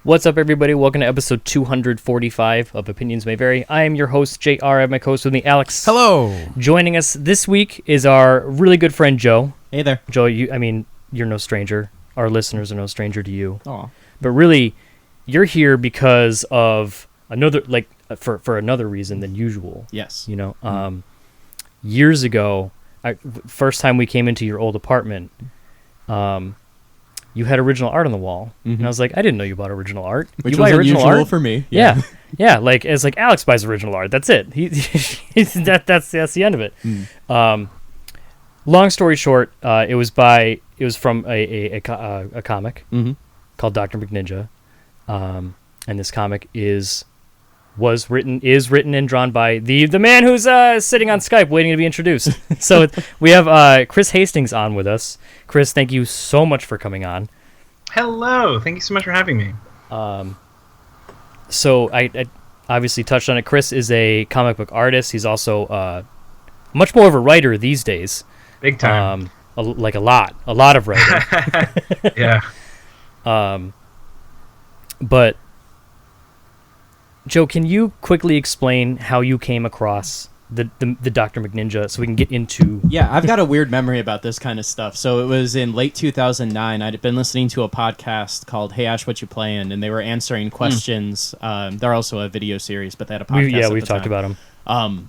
What's up, everybody? Welcome to episode 245 of Opinions May Vary. I am your host, JR. I have my co-host with me, Alex. Hello. Joining us this week is our really good friend, Joe. Hey there. Joe, you're no stranger. Our listeners are no stranger to you. Aw. But really, you're here because of another, for another reason than usual. Yes. You know, years ago, first time we came into your old apartment, you had original art on the wall, and I was like, I didn't know you bought original art. Which you was buy original unusual art? for me. Yeah. Like it's like Alex buys original art. That's it. That's the end of it. Long story short, it was from a comic called Dr. McNinja, and this comic is written and drawn by the man who's sitting on Skype waiting to be introduced. So we have Chris Hastings on with us. Chris, thank you so much for coming on. Hello, thank you so much for having me. So I obviously touched on it. Chris is a comic book artist. He's also much more of a writer these days. Big time. A lot of writing. Yeah. But Joe, can you quickly explain how you came across the Dr. McNinja so we can get into... Yeah, I've got a weird memory about this kind of stuff. So it was in late 2009. I'd been listening to a podcast called Hey Ash, What You Playin'? And they were answering questions. They're also a video series, but they had a podcast. We've talked about them.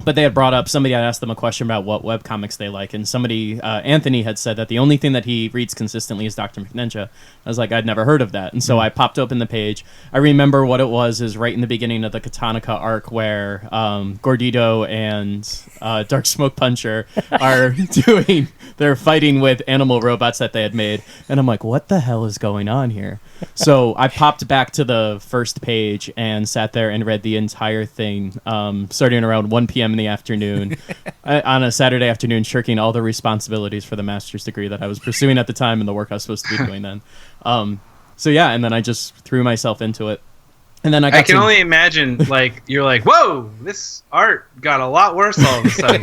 But they had brought up, somebody had asked them a question about what webcomics they like, and somebody, Anthony, had said that the only thing that he reads consistently is Dr. McNinja. I was like, I'd never heard of that. And so I popped open the page. I remember what it was is right in the beginning of the Katanika arc where Gordito and Dark Smoke Puncher are they're fighting with animal robots that they had made. And I'm like, what the hell is going on here? So I popped back to the first page and sat there and read the entire thing, starting around 1 p.m. in the afternoon on a Saturday afternoon, shirking all the responsibilities for the master's degree that I was pursuing at the time and the work I was supposed to be doing then. So yeah, and then I just threw myself into it. And then I can only imagine, like, you're like, whoa, this art got a lot worse all of a sudden.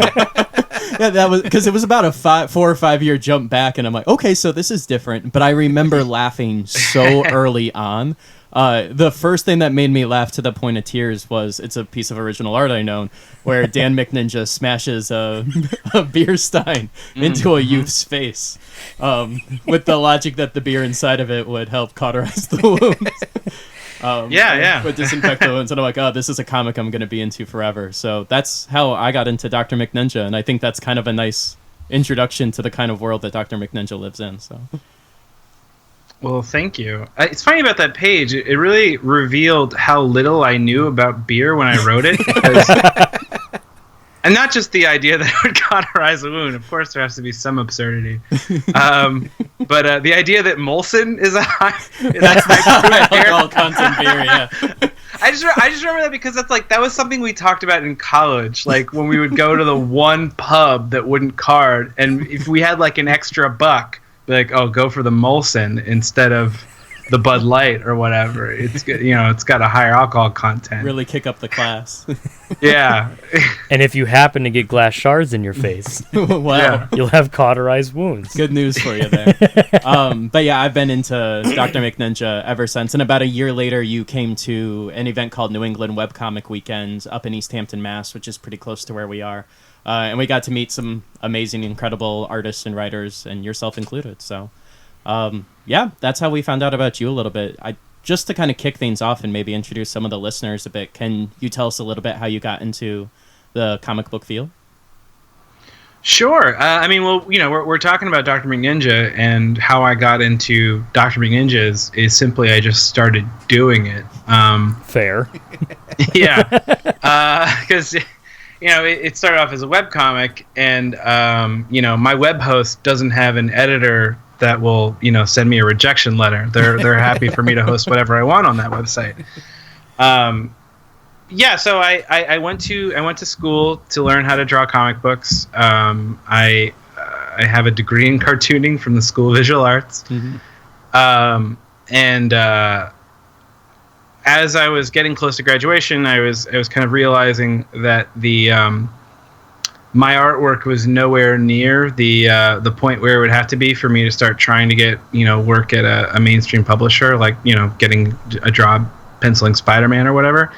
Yeah, that was because it was about a 4 or 5 year jump back, and I'm like, okay, so this is different. But I remember laughing so early on. The first thing that made me laugh to the point of tears was it's a piece of original art I know where Dan McNinja smashes a beer stein into a youth's face with the logic that the beer inside of it would help cauterize the wounds. Would disinfect the wounds. And I'm like, oh, this is a comic I'm going to be into forever. So that's how I got into Dr. McNinja, and I think that's kind of a nice introduction to the kind of world that Dr. McNinja lives in. So. Well, thank you. It's funny about that page. It really revealed how little I knew about beer when I wrote it. And not just the idea that it would cauterize a wound. Of course, there has to be some absurdity. But the idea that Molson is a high content beer, yeah. I just remember that because that was something we talked about in college. Like when we would go to the one pub that wouldn't card, and if we had like an extra buck, be like, oh, go for the Molson instead of the Bud Light or whatever. It's good, it's got a higher alcohol content. Really kick up the class. Yeah. And if you happen to get glass shards in your face, wow, yeah. You'll have cauterized wounds. Good news for you there. But yeah, I've been into Dr. McNinja ever since. And about a year later, you came to an event called New England Webcomic Weekend up in East Hampton, Mass., which is pretty close to where we are. And we got to meet some amazing, incredible artists and writers, and yourself included. So, yeah, that's how we found out about you a little bit. Just to kind of kick things off and maybe introduce some of the listeners a bit, can you tell us a little bit how you got into the comic book field? Sure. We're talking about Dr. McNinja, and how I got into Dr. McNinja is simply I just started doing it. Fair. Yeah. Because... it started off as a webcomic, and, my web host doesn't have an editor that will, send me a rejection letter. They're happy for me to host whatever I want on that website. So I went to school to learn how to draw comic books. I have a degree in cartooning from the School of Visual Arts. As I was getting close to graduation, I was kind of realizing that the my artwork was nowhere near the point where it would have to be for me to start trying to get work at a mainstream publisher, like getting a job penciling Spider-Man or whatever.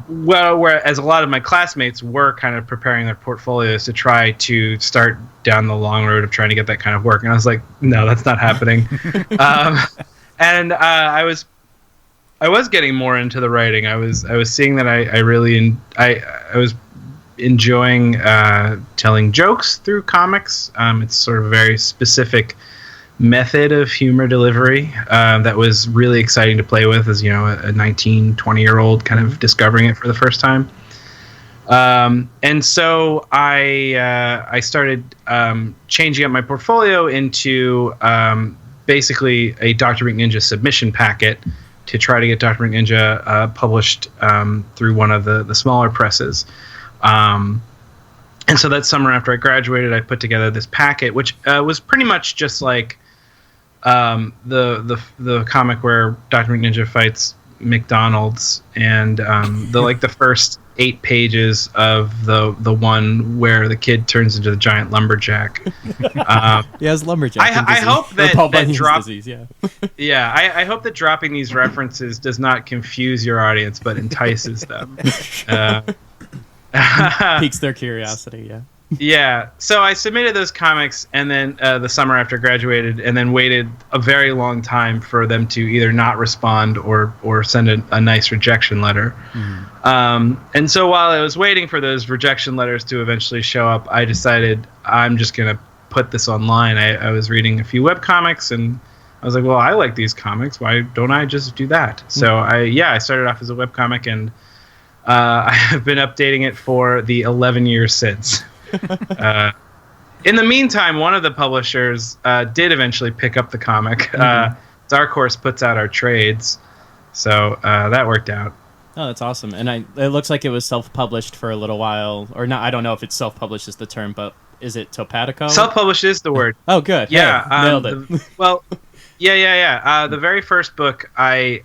Whereas a lot of my classmates were kind of preparing their portfolios to try to start down the long road of trying to get that kind of work, and I was like, no, that's not happening. And I was getting more into the writing. I was seeing that I was enjoying telling jokes through comics. It's sort of a very specific method of humor delivery that was really exciting to play with as a 19, 20-year-old kind of discovering it for the first time. And so I started changing up my portfolio into basically a Dr. McNinja submission packet to try to get Dr. McNinja published through one of the smaller presses. And so that summer after I graduated, I put together this packet, which was pretty much just like the comic where Dr. McNinja fights McDonald's, and the first 8 pages of the one where the kid turns into the giant lumberjack. He has lumberjack. I hope that disease, yeah. Yeah, I hope that dropping these references does not confuse your audience, but entices them. Piques their curiosity, yeah. Yeah, so I submitted those comics, and then the summer after I graduated, and then waited a very long time for them to either not respond or send a nice rejection letter. And so while I was waiting for those rejection letters to eventually show up, I decided I'm just going to put this online. I was reading a few webcomics, and I was like, well, I like these comics. Why don't I just do that? So I started off as a webcomic, and I have been updating it for the 11 years since. In the meantime, one of the publishers did eventually pick up the comic. Dark Horse puts out our trades, so that worked out. Oh, that's awesome. And it looks like it was self-published for a little while, or not. I don't know if it's self-published is the term, but is it Topatico? Self-published is the word. Oh, good. Yeah, hey, nailed it. Well, yeah. The very first book I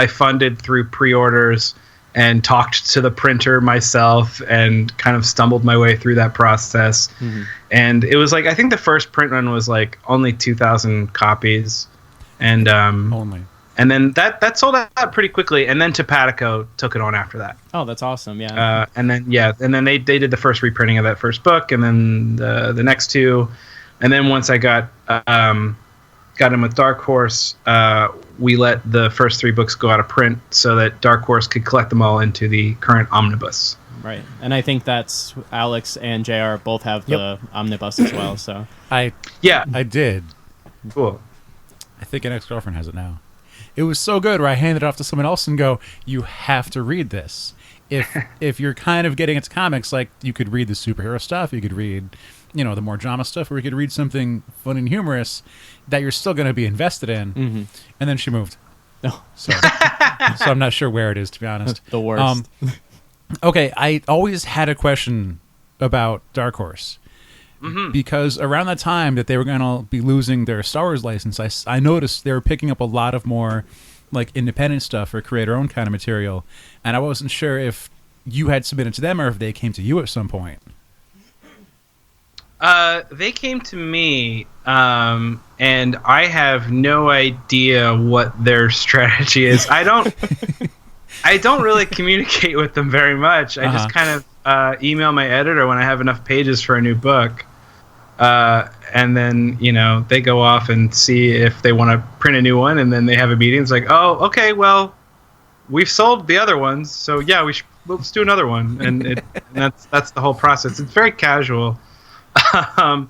funded through pre-orders and talked to the printer myself and kind of stumbled my way through that process. And it was like, I think the first print run was like only 2,000 copies. And only. And then that sold out pretty quickly. And then Topatico took it on after that. Oh, that's awesome. Yeah. And then they did the first reprinting of that first book, and then the next two. And then once I got in with Dark Horse, we let the first 3 books go out of print so that Dark Horse could collect them all into the current omnibus. Right, and I think that's Alex and JR both have the omnibus as well. So I did. Cool. I think an ex-girlfriend has it now. It was so good where I handed it off to someone else and go, you have to read this. If you're kind of getting into comics, like you could read the superhero stuff, you could read the more drama stuff, or you could read something fun and humorous that you're still going to be invested in. And then she moved. So I'm not sure where it is, to be honest. The worst. Okay, I always had a question about Dark Horse. Because around that time that they were going to be losing their Star Wars license, I noticed they were picking up a lot of more like independent stuff or creator-owned kind of material. And I wasn't sure if you had submitted to them or if they came to you at some point. They came to me, and I have no idea what their strategy is. I don't really communicate with them very much. I just kind of email my editor when I have enough pages for a new book, and then they go off and see if they want to print a new one, and then they have a meeting. It's like, oh, okay, well, we've sold the other ones, so yeah, let's do another one, and that's the whole process. It's very casual. I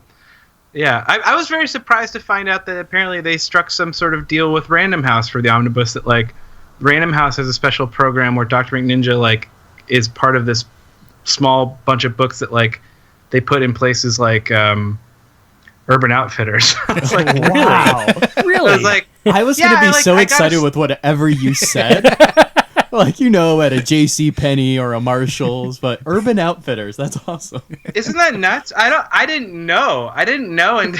was very surprised to find out that apparently they struck some sort of deal with Random House for the omnibus. That like Random House has a special program where Dr. McNinja like is part of this small bunch of books that like they put in places like Urban Outfitters. I was like, wow, really? I was like, I was going to be so excited with whatever you said. Like, at a J.C. Penney or a Marshall's, but Urban Outfitters, that's awesome. Isn't that nuts? I didn't know. And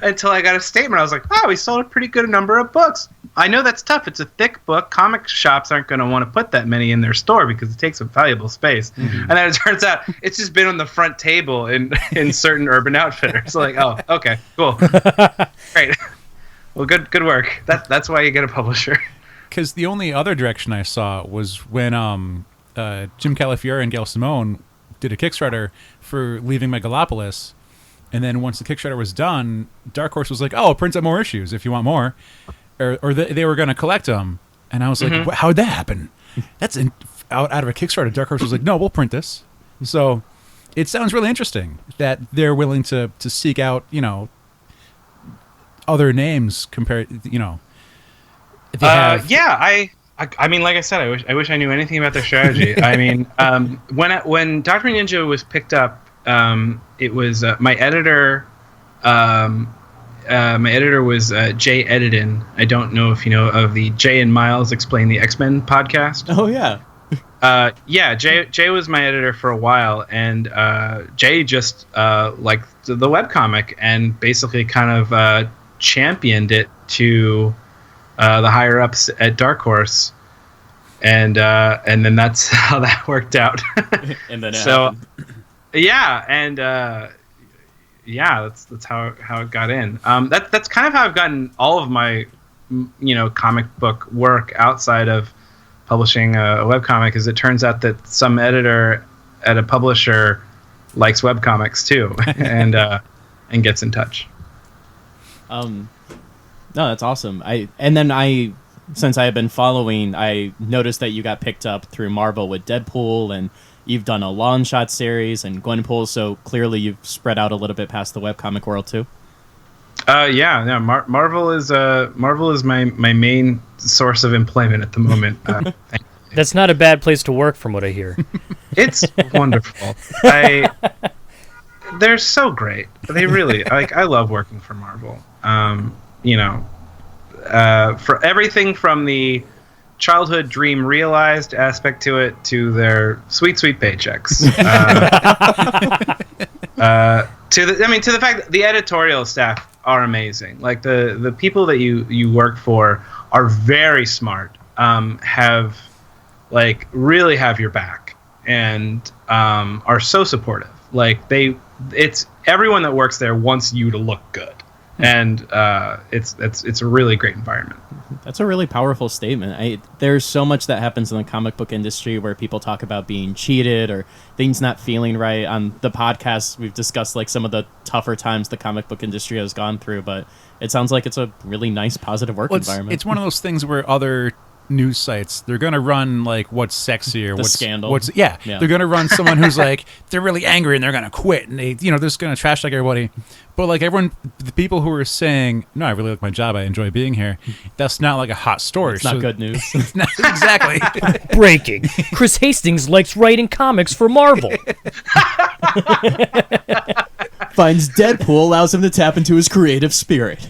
until I got a statement. I was like, oh, we sold a pretty good number of books. I know that's tough. It's a thick book. Comic shops aren't going to want to put that many in their store because it takes up valuable space. And then it turns out it's just been on the front table in certain Urban Outfitters. Like, oh, okay, cool, great. Well, good work. That's why you get a publisher. Because the only other direction I saw was when Jim Calafiore and Gail Simone did a Kickstarter for Leaving Megalopolis. And then once the Kickstarter was done, Dark Horse was like, "Oh, print up more issues if you want more," or they were going to collect them. And I was like, "How'd that happen?" That's out of a Kickstarter. Dark Horse was like, "No, we'll print this." So it sounds really interesting that they're willing to seek out, other names compared, if they have. Yeah, I mean, like I said, I wish I knew anything about their strategy. I mean, when Dr. Ninja was picked up. It was my editor. My editor was Jay Edidin. I don't know if you know of the Jay and Miles Explain the X-Men podcast. Oh yeah. Yeah, Jay was my editor for a while, and Jay just liked the webcomic and basically kind of championed it to the higher ups at Dark Horse, and then that's how that worked out. And then yeah, and that's how it got in. That's kind of how I've gotten all of my comic book work outside of publishing a webcomic. Is it turns out that some editor at a publisher likes webcomics too, and gets in touch. No, that's awesome. Since I have been following, I noticed that you got picked up through Marvel with Deadpool, and you've done a Longshot series and Gwenpool, so clearly you've spread out a little bit past the webcomic world too. Yeah. Marvel is my main source of employment at the moment. That's not a bad place to work, from what I hear. It's wonderful. They're so great. They really I love working for Marvel. For everything from the childhood dream realized aspect to it to their sweet paychecks. To the fact that the editorial staff are amazing. Like the people that you work for are very smart. Really have your back and are so supportive. Like it's everyone that works there wants you to look good. And it's a really great environment. That's a really powerful statement. There's so much that happens in the comic book industry where people talk about being cheated or things not feeling right. On the podcast, we've discussed like some of the tougher times the comic book industry has gone through, but it sounds like it's a really nice, positive work environment. It's one of those things where other news sites, they're going to run like what's sexy or what's scandal. They're going to run someone who's like, they're really angry and they're going to quit and they're just going to trash like everybody. But like everyone, the people who are saying, no, I really like my job, I enjoy being here, that's not like a hot story. It's not good news. It's not, exactly. Breaking. Chris Hastings likes writing comics for Marvel. Finds Deadpool allows him to tap into his creative spirit.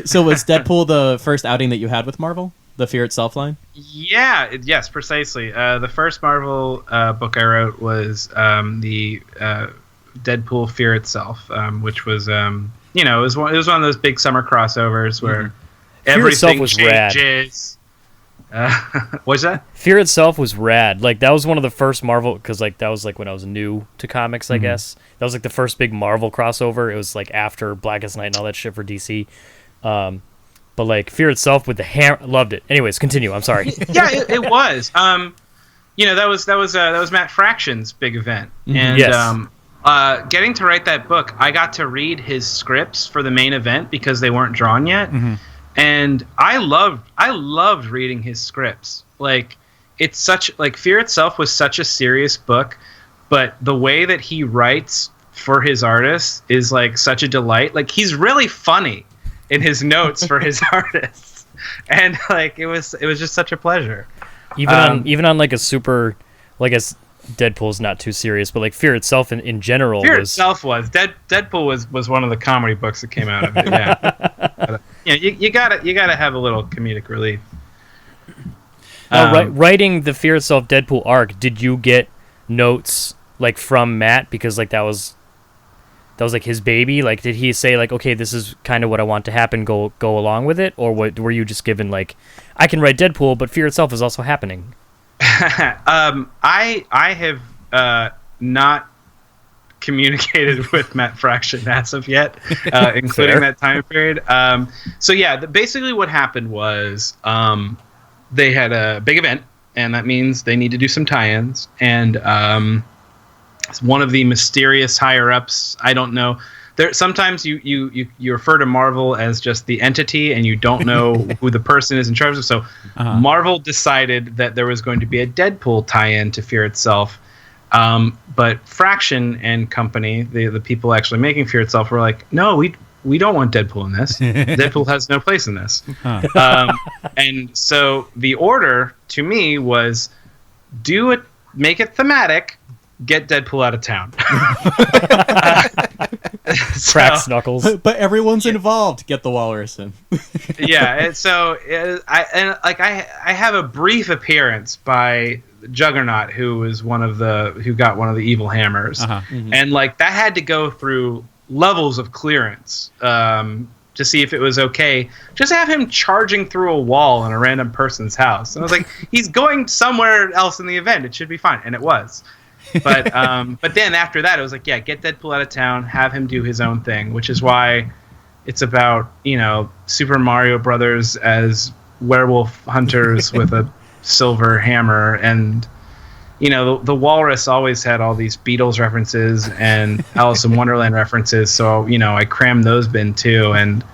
So was Deadpool the first outing that you had with Marvel? The Fear Itself line? Yeah, yes, precisely. The first Marvel book I wrote was the Deadpool Fear Itself, which was it was one of those big summer crossovers where everything was changes. What's that? Fear Itself was rad. Like that was one of the first Marvel, because like that was like when I was new to comics, I guess. That was like the first big Marvel crossover. It was like after Blackest Night and all that shit for DC. But like Fear Itself with the hammer, loved it. Anyways, continue. I'm sorry. Yeah, it was. That was Matt Fraction's big event, and yes. Getting to write that book, I got to read his scripts for the main event because they weren't drawn yet, and I loved reading his scripts. Like it's such like Fear Itself was such a serious book, but the way that he writes for his artists is like such a delight. Like he's really funny in his notes for his artists, and like it was just such a pleasure. Even on like a super, like as Deadpool's not too serious, but like Fear Itself in general. Deadpool was one of the comedy books that came out of it. Yeah, but, you gotta have a little comedic relief. Writing the Fear Itself Deadpool arc, did you get notes like from Matt, because like that was was like his baby? Like, did he say like, okay, this is kind of what I want to happen, go along with it, or what? Were you just given like, I can write Deadpool, but Fear itself is also happening? I have not communicated with Matt Fraction as of yet, including that time period. So yeah, basically what happened was they had a big event, and that means they need to do some tie-ins. And one of the mysterious higher-ups, I don't know. Sometimes you refer to Marvel as just the entity, and you don't know who the person is in charge of. So Marvel decided that there was going to be a Deadpool tie-in to Fear itself. But Fraction and company, the people actually making Fear itself, were like, no, we don't want Deadpool in this. Deadpool has no place in this. And so the order to me was, make it thematic, get Deadpool out of town. Cracks knuckles. But everyone's involved. Get the walrus in. Yeah, and so I have a brief appearance by Juggernaut, who got one of the evil hammers, and like that had to go through levels of clearance to see if it was okay. Just have him charging through a wall in a random person's house, and I was like, he's going somewhere else in the event. It should be fine, and it was. But then after that, it was like, yeah, get Deadpool out of town, have him do his own thing, which is why it's about, Super Mario Brothers as werewolf hunters with a silver hammer, and the walrus always had all these Beatles references and Alice in Wonderland references, so I crammed those in too, and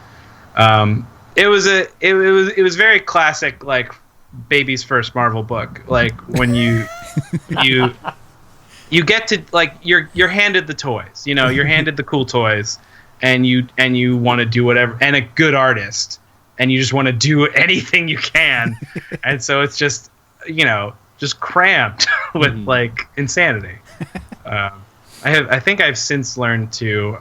it was very classic, like baby's first Marvel book, like when you get to, like, you're handed the toys, you're handed the cool toys, and you want to do whatever, and a good artist, and you just want to do anything you can, and so it's just just cramped with like insanity. I think I've since learned to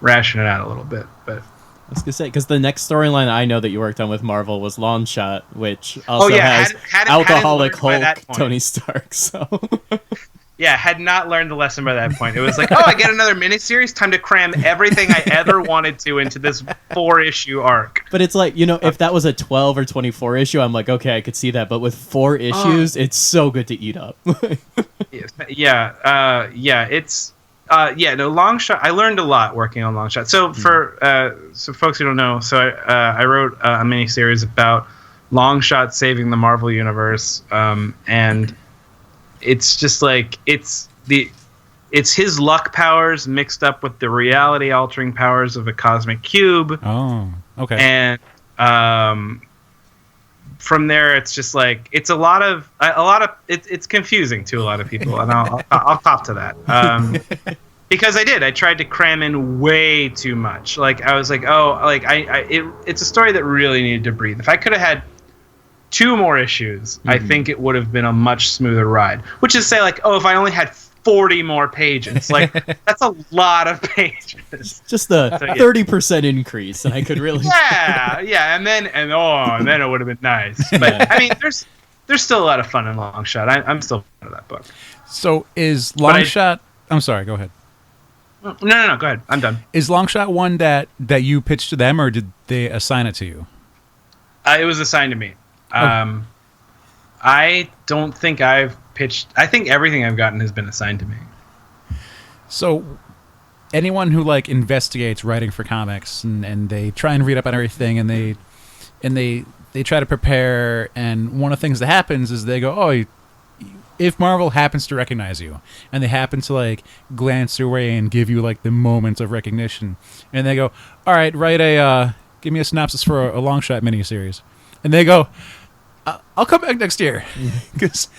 ration it out a little bit, but I was gonna say, because the next storyline I know that you worked on with Marvel was Longshot, which also has alcoholic Hulk Tony Stark. So yeah, had not learned the lesson by that point. It was like, I get another miniseries, time to cram everything I ever wanted to into this 4-issue arc. But it's like, if that was a 12 or 24 issue, I'm like, okay, I could see that. But with 4 issues, it's so good to eat up. Longshot. I learned a lot working on Longshot. So for folks who don't know, I wrote a miniseries about Longshot saving the Marvel universe, and it's just like it's his luck powers mixed up with the reality altering powers of a cosmic cube. Oh, okay. And from there, it's just like it's a lot of it's confusing to a lot of people, and I'll cop to that. Because I tried to cram in way too much. Like I was like, it's a story that really needed to breathe. If I could have had 2 more issues, I think it would have been a much smoother ride. Which is say like, if I only had 40 more pages, like that's a lot of pages. Just a 30% increase, and I could really and then it would have been nice. But I mean, there's still a lot of fun in Longshot. I'm still fan of that book. So is Longshot? I'm sorry. Go ahead. No. Go ahead. I'm done. Is Longshot one that you pitched to them, or did they assign it to you? It was assigned to me. I don't think I've pitched. I think everything I've gotten has been assigned to me. So, anyone who like investigates writing for comics and they try and read up on everything and they try to prepare, and one of the things that happens is they go, if Marvel happens to recognize you, and they happen to like glance your way and give you like the moment of recognition, and they go, all right, give me a synopsis for a Longshot miniseries, and they go, I'll come back next year, because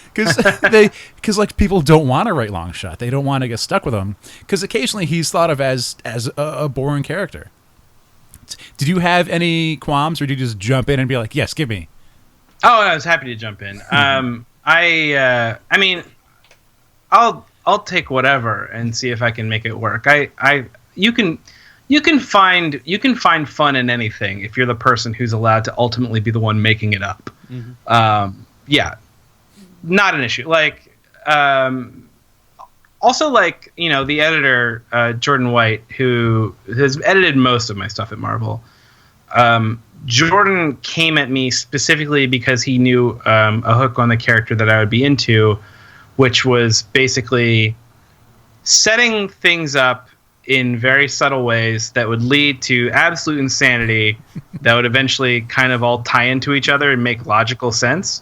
like people don't want to write Longshot, they don't want to get stuck with him, because occasionally he's thought of as a boring character. Did you have any qualms, or did you just jump in and be like, yes, give me? Oh, I was happy to jump in. I mean, I'll take whatever and see if I can make it work. You can find fun in anything if you're the person who's allowed to ultimately be the one making it up. Not an issue. Like, also, like, you know, the editor, Jordan White, who has edited most of my stuff at Marvel. Jordan came at me specifically because he knew a hook on the character that I would be into, which was basically setting things up in very subtle ways that would lead to absolute insanity that would eventually kind of all tie into each other and make logical sense.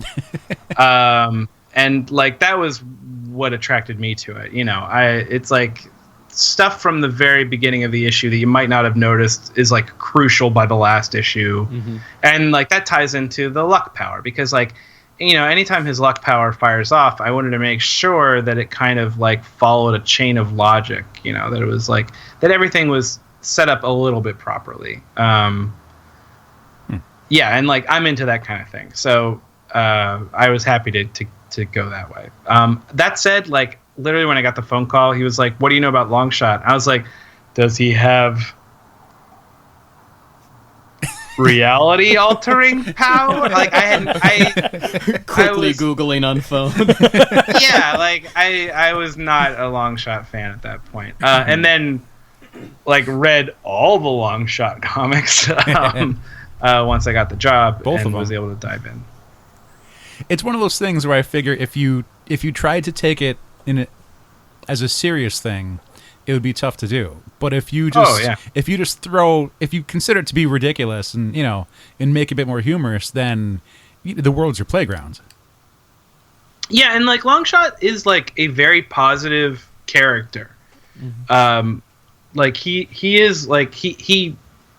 And like, that was what attracted me to it. You know, it's like stuff from the very beginning of the issue that you might not have noticed is like crucial by the last issue. Mm-hmm. And like, that ties into the luck power, because like, you know, anytime his luck power fires off, I wanted to make sure that it kind of like followed a chain of logic, you know, that it was like, that everything was set up a little bit properly. Yeah. And like, I'm into that kind of thing. So I was happy to go that way. That said, like, literally when I got the phone call, he was like, "What do you know about Longshot?" I was like, "Does he have reality altering power?" Like, I quickly was Googling on phone. Yeah, like I was not a Longshot fan at that point. And then like read all the Longshot comics once I got the job. Both and of them. Was able to dive in. It's one of those things where I figure if you tried to take it as a serious thing, it would be tough to do. But if you just if you consider it to be ridiculous and, you know, and make it a bit more humorous, then the world's your playground. Yeah, and like Longshot is like a very positive character. Mm-hmm. Like he is like he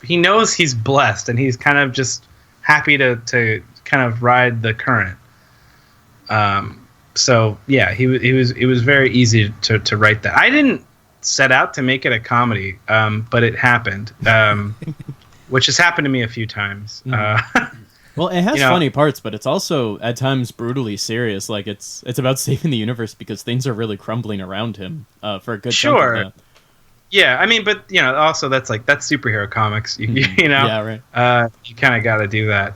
knows he's blessed, and he's kind of just happy to kind of ride the current. So yeah, it was very easy to write that. I didn't set out to make it a comedy, but it happened, which has happened to me a few times. Well, it has funny parts, but it's also at times brutally serious. Like it's about saving the universe because things are really crumbling around him for a good chunk of that. Yeah, I mean, but you know, also that's superhero comics. You know, yeah, right. You kind of got to do that.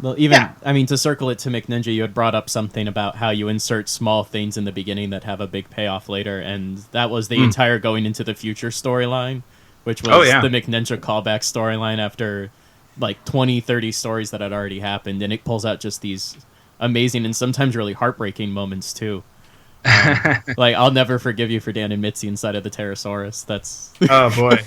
Well, I mean, to circle it to McNinja, you had brought up something about how you insert small things in the beginning that have a big payoff later, and that was the entire going into the future storyline, which was the McNinja callback storyline after like 20, 30 stories that had already happened, and it pulls out just these amazing and sometimes really heartbreaking moments too. Like, I'll never forgive you for Dan and Mitzi inside of the Pterosaurus. That's oh boy.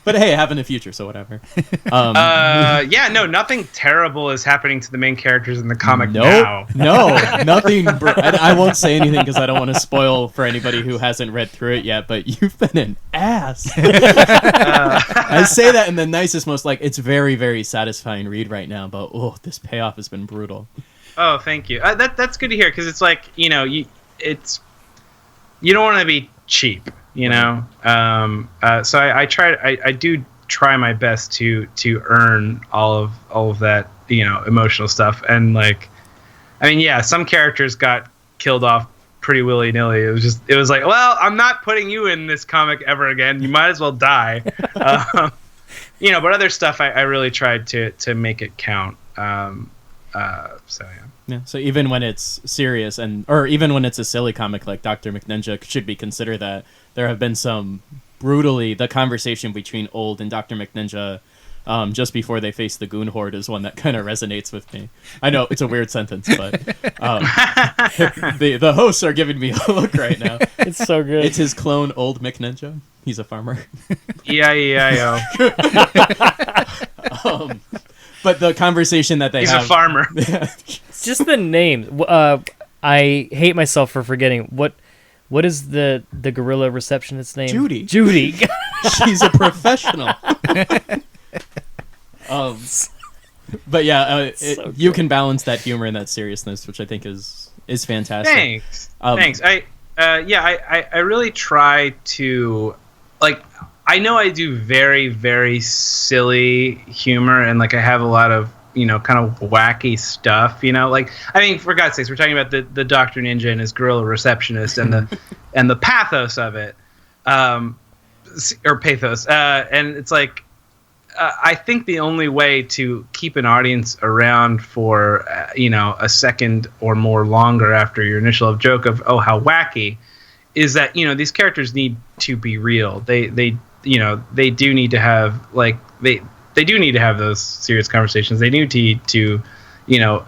But hey, it happened in the future, so whatever. Yeah, no, nothing terrible is happening to the main characters in the comic now. No, nothing. I won't say anything because I don't want to spoil for anybody who hasn't read through it yet. But you've been an ass. I say that in the nicest, most like it's very, very satisfying read right now. But this payoff has been brutal. Oh, thank you. That's good to hear, because it's like, you know, you don't want to be cheap, you know. So I do try my best to earn all of that, you know, emotional stuff. And like, I mean, yeah, some characters got killed off pretty willy-nilly. It was like, well, I'm not putting you in this comic ever again. You might as well die. You know, but other stuff I really tried to make it count. So yeah. Yeah, so even when it's serious or even when it's a silly comic like Dr. McNinja should be considered that, there have been some the conversation between Old and Dr. McNinja just before they face the Goon Horde is one that kind of resonates with me. I know it's a weird sentence, but the hosts are giving me a look right now. It's so good. It's his clone, Old McNinja. He's a farmer. Yeah. But the conversation that He's have... a farmer. Just the name. I hate myself for forgetting. What is the gorilla receptionist's name? Judy. She's a professional. But yeah, you can balance that humor and that seriousness, which I think is fantastic. Thanks. I really try to, like, I know I do very, very silly humor, and like I have a lot of, you know, kind of wacky stuff, you know, like, I mean, for God's sakes, we're talking about the Dr. Ninja and his gorilla receptionist and the pathos of it, or pathos, and it's like, I think the only way to keep an audience around for, you know, a second or more longer after your initial joke of, oh, how wacky, is that these characters need to be real. They do need to have they do need to have those serious conversations. They need to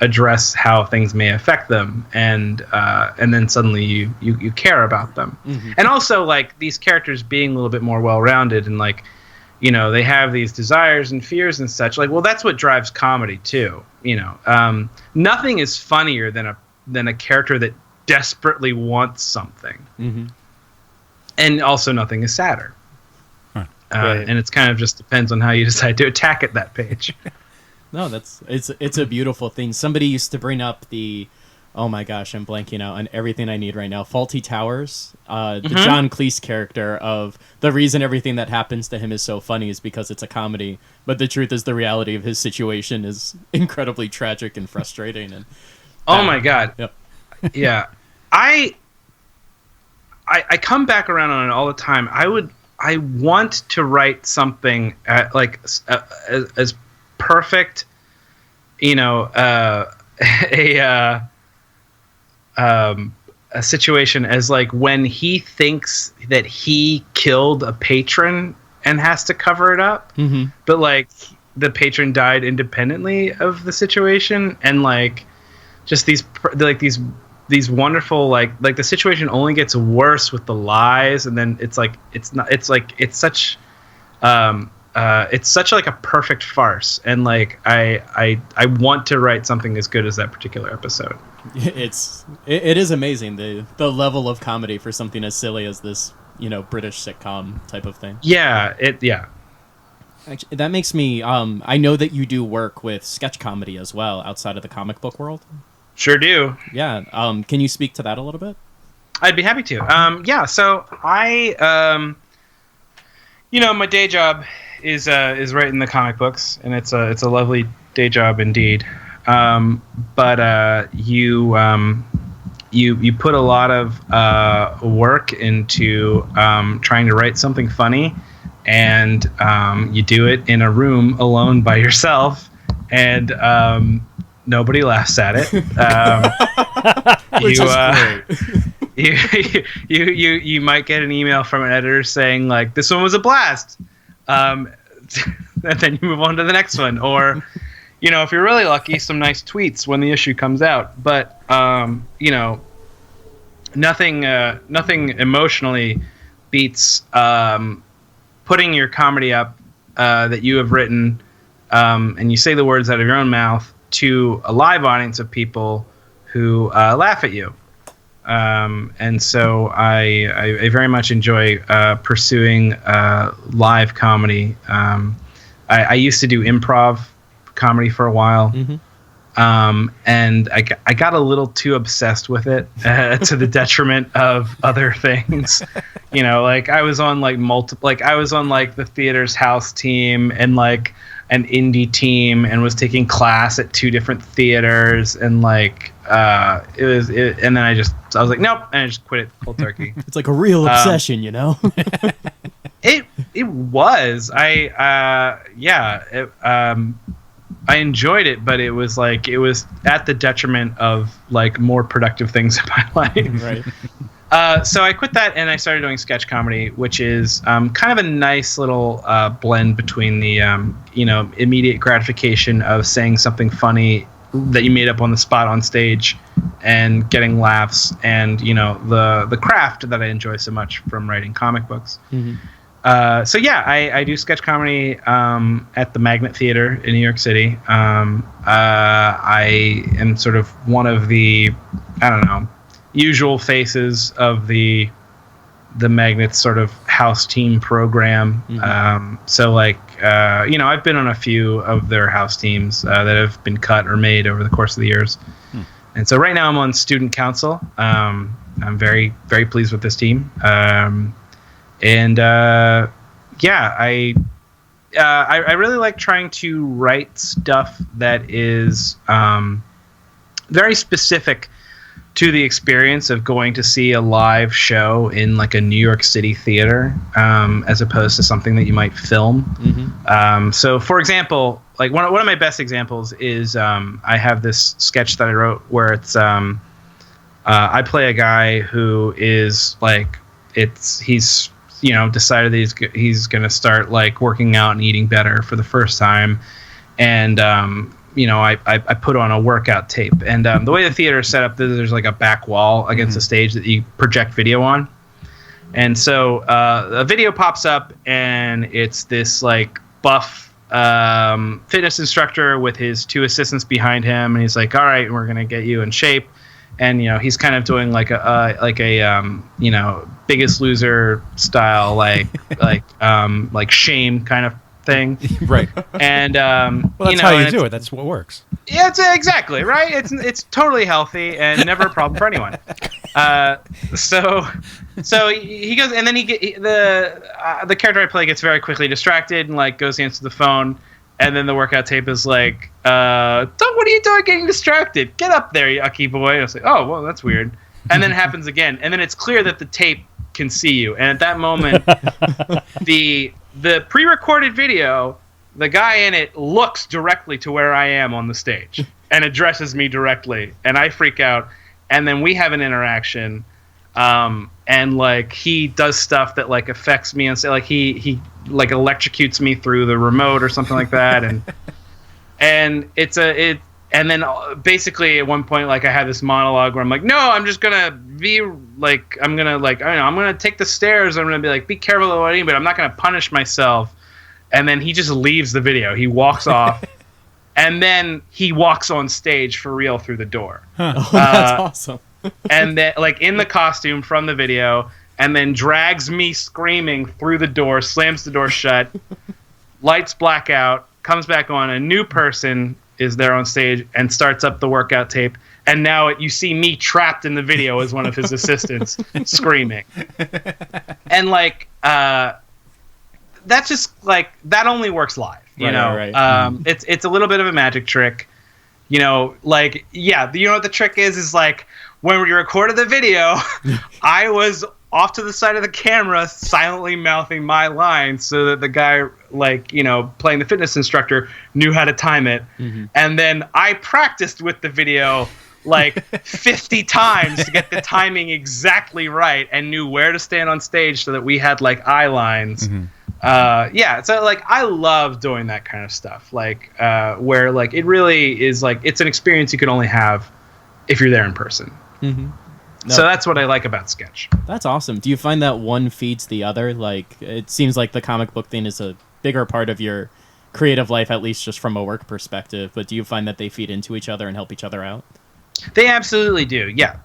address how things may affect them, and then suddenly you care about them. Mm-hmm. And also like these characters being a little bit more well-rounded, and like they have these desires and fears and such. Like, well, that's what drives comedy too. Nothing is funnier than a character that desperately wants something. Mm-hmm. And also nothing is sadder. Huh. Right. And it's kind of just depends on how you decide to attack at that page. No, it's a beautiful thing. Somebody used to bring up oh my gosh, I'm blanking out on everything I need right now. Fawlty Towers, the John Cleese character of the reason everything that happens to him is so funny is because it's a comedy. But the truth is the reality of his situation is incredibly tragic and frustrating. And oh my God. Yep. Yeah. I come back around on it all the time. I want to write something as perfect, a situation as like when he thinks that he killed a patron and has to cover it up, but like the patron died independently of the situation, and like just these wonderful like the situation only gets worse with the lies, and then it's such like a perfect farce, and like I want to write something as good as that particular episode. It is amazing the level of comedy for something as silly as this British sitcom type of thing. Yeah. Actually, that makes me I know that you do work with sketch comedy as well outside of the comic book world. Sure do. Yeah. Can you speak to that a little bit? I'd be happy to. Yeah. So I, my day job is writing the comic books, and it's a lovely day job indeed. But you put a lot of work into trying to write something funny, and you do it in a room alone by yourself, and nobody laughs at it. Which is great. You might get an email from an editor saying like, this one was a blast, and then you move on to the next one, or if you're really lucky, some nice tweets when the issue comes out. But nothing emotionally beats putting your comedy up that you have written, and you say the words out of your own mouth to a live audience of people who laugh at you. And so I very much enjoy pursuing live comedy. I used to do improv comedy for a while. And I got a little too obsessed with it to the detriment of other things. Like I was on like I was on like the theater's house team and like an indie team, and was taking class at 2 different theaters, and like and then I was like, nope, and I just quit it cold turkey. It's like a real obsession, It was. I enjoyed it, but it was at the detriment of like more productive things in my life. Right. So I quit that and I started doing sketch comedy, which is kind of a nice little blend between the immediate gratification of saying something funny that you made up on the spot on stage and getting laughs, and the craft that I enjoy so much from writing comic books. So yeah, I do sketch comedy at the Magnet Theater in New York City. I am sort of one of the, usual faces of the Magnet sort of house team program. So like, I've been on a few of their house teams that have been cut or made over the course of the years. And so right now I'm on student council. I'm very, very pleased with this team. And I really like trying to write stuff that is very specific to the experience of going to see a live show in like a New York City theater, as opposed to something that you might film. So for example, like one of my best examples is I have this sketch that I wrote where it's I play a guy who is like he's decided that he's going to start like working out and eating better for the first time, and I put on a workout tape, and the way the theater is set up, there's like a back wall against the stage that you project video on, and so a video pops up, and it's this like buff fitness instructor with his 2 assistants behind him, and he's like, all right, we're gonna get you in shape, and he's kind of doing like a Biggest Loser style like shame kind of thing, Right. and Well, that's how you do it. That's what works. yeah, it's exactly right. It's totally healthy and never a problem for anyone. So he goes, and then the character I play gets very quickly distracted and like goes to answer the phone, and then the workout tape is like, "Doug, what are you doing getting distracted? Get up there, you yucky boy." I was like, "Oh, well, that's weird." And then it happens again, and then it's clear that the tape can see you, and at that moment, the pre-recorded video, the guy in it looks directly to where I am on the stage and addresses me directly, and I freak out, and then we have an interaction, and like he does stuff that like affects me, and say like he like electrocutes me through the remote or something like that, and and then basically at one point like I have this monologue where I'm like, no, I'm just gonna be like, I'm gonna like, I don't know, I'm gonna take the stairs, I'm gonna be like, be careful of what I do, but I'm not gonna punish myself. And then he just leaves the video. He walks off, and then he walks on stage for real through the door. Oh, that's awesome. And then, like in the costume from the video, and then drags me screaming through the door, slams the door shut, lights black out, comes back on. A new person is there on stage and starts up the workout tape. And now you see me trapped in the video as one of his assistants screaming. And like, that's just like, that only works live, you know? Right. It's a little bit of a magic trick, like, yeah, you know what the trick is like when we recorded the video, I was off to the side of the camera silently mouthing my lines so that the guy, like, playing the fitness instructor knew how to time it. Mm-hmm. And then I practiced with the video like 50 times to get the timing exactly right and knew where to stand on stage so that we had like eye lines. Mm-hmm. So like I love doing that kind of stuff, like where like it really is like it's an experience you can only have if you're there in person. Mm-hmm. So that's what I like about sketch. That's awesome. Do you find that one feeds the other? Like it seems like the comic book thing is a bigger part of your creative life, at least just from a work perspective. But do you find that they feed into each other and help each other out? They absolutely do. Yeah.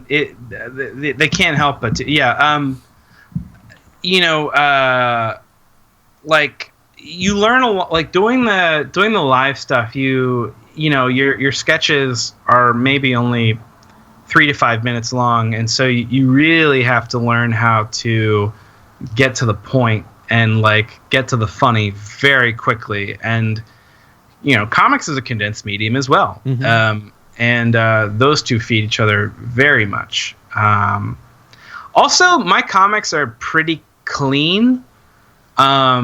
They can't help but to, yeah. Like you learn a lot, like doing the live stuff, your sketches are maybe only 3 to 5 minutes long, and so you really have to learn how to get to the point and like get to the funny very quickly. And comics is a condensed medium as well. Mm-hmm. And those two feed each other very much. Also, my comics are pretty clean. I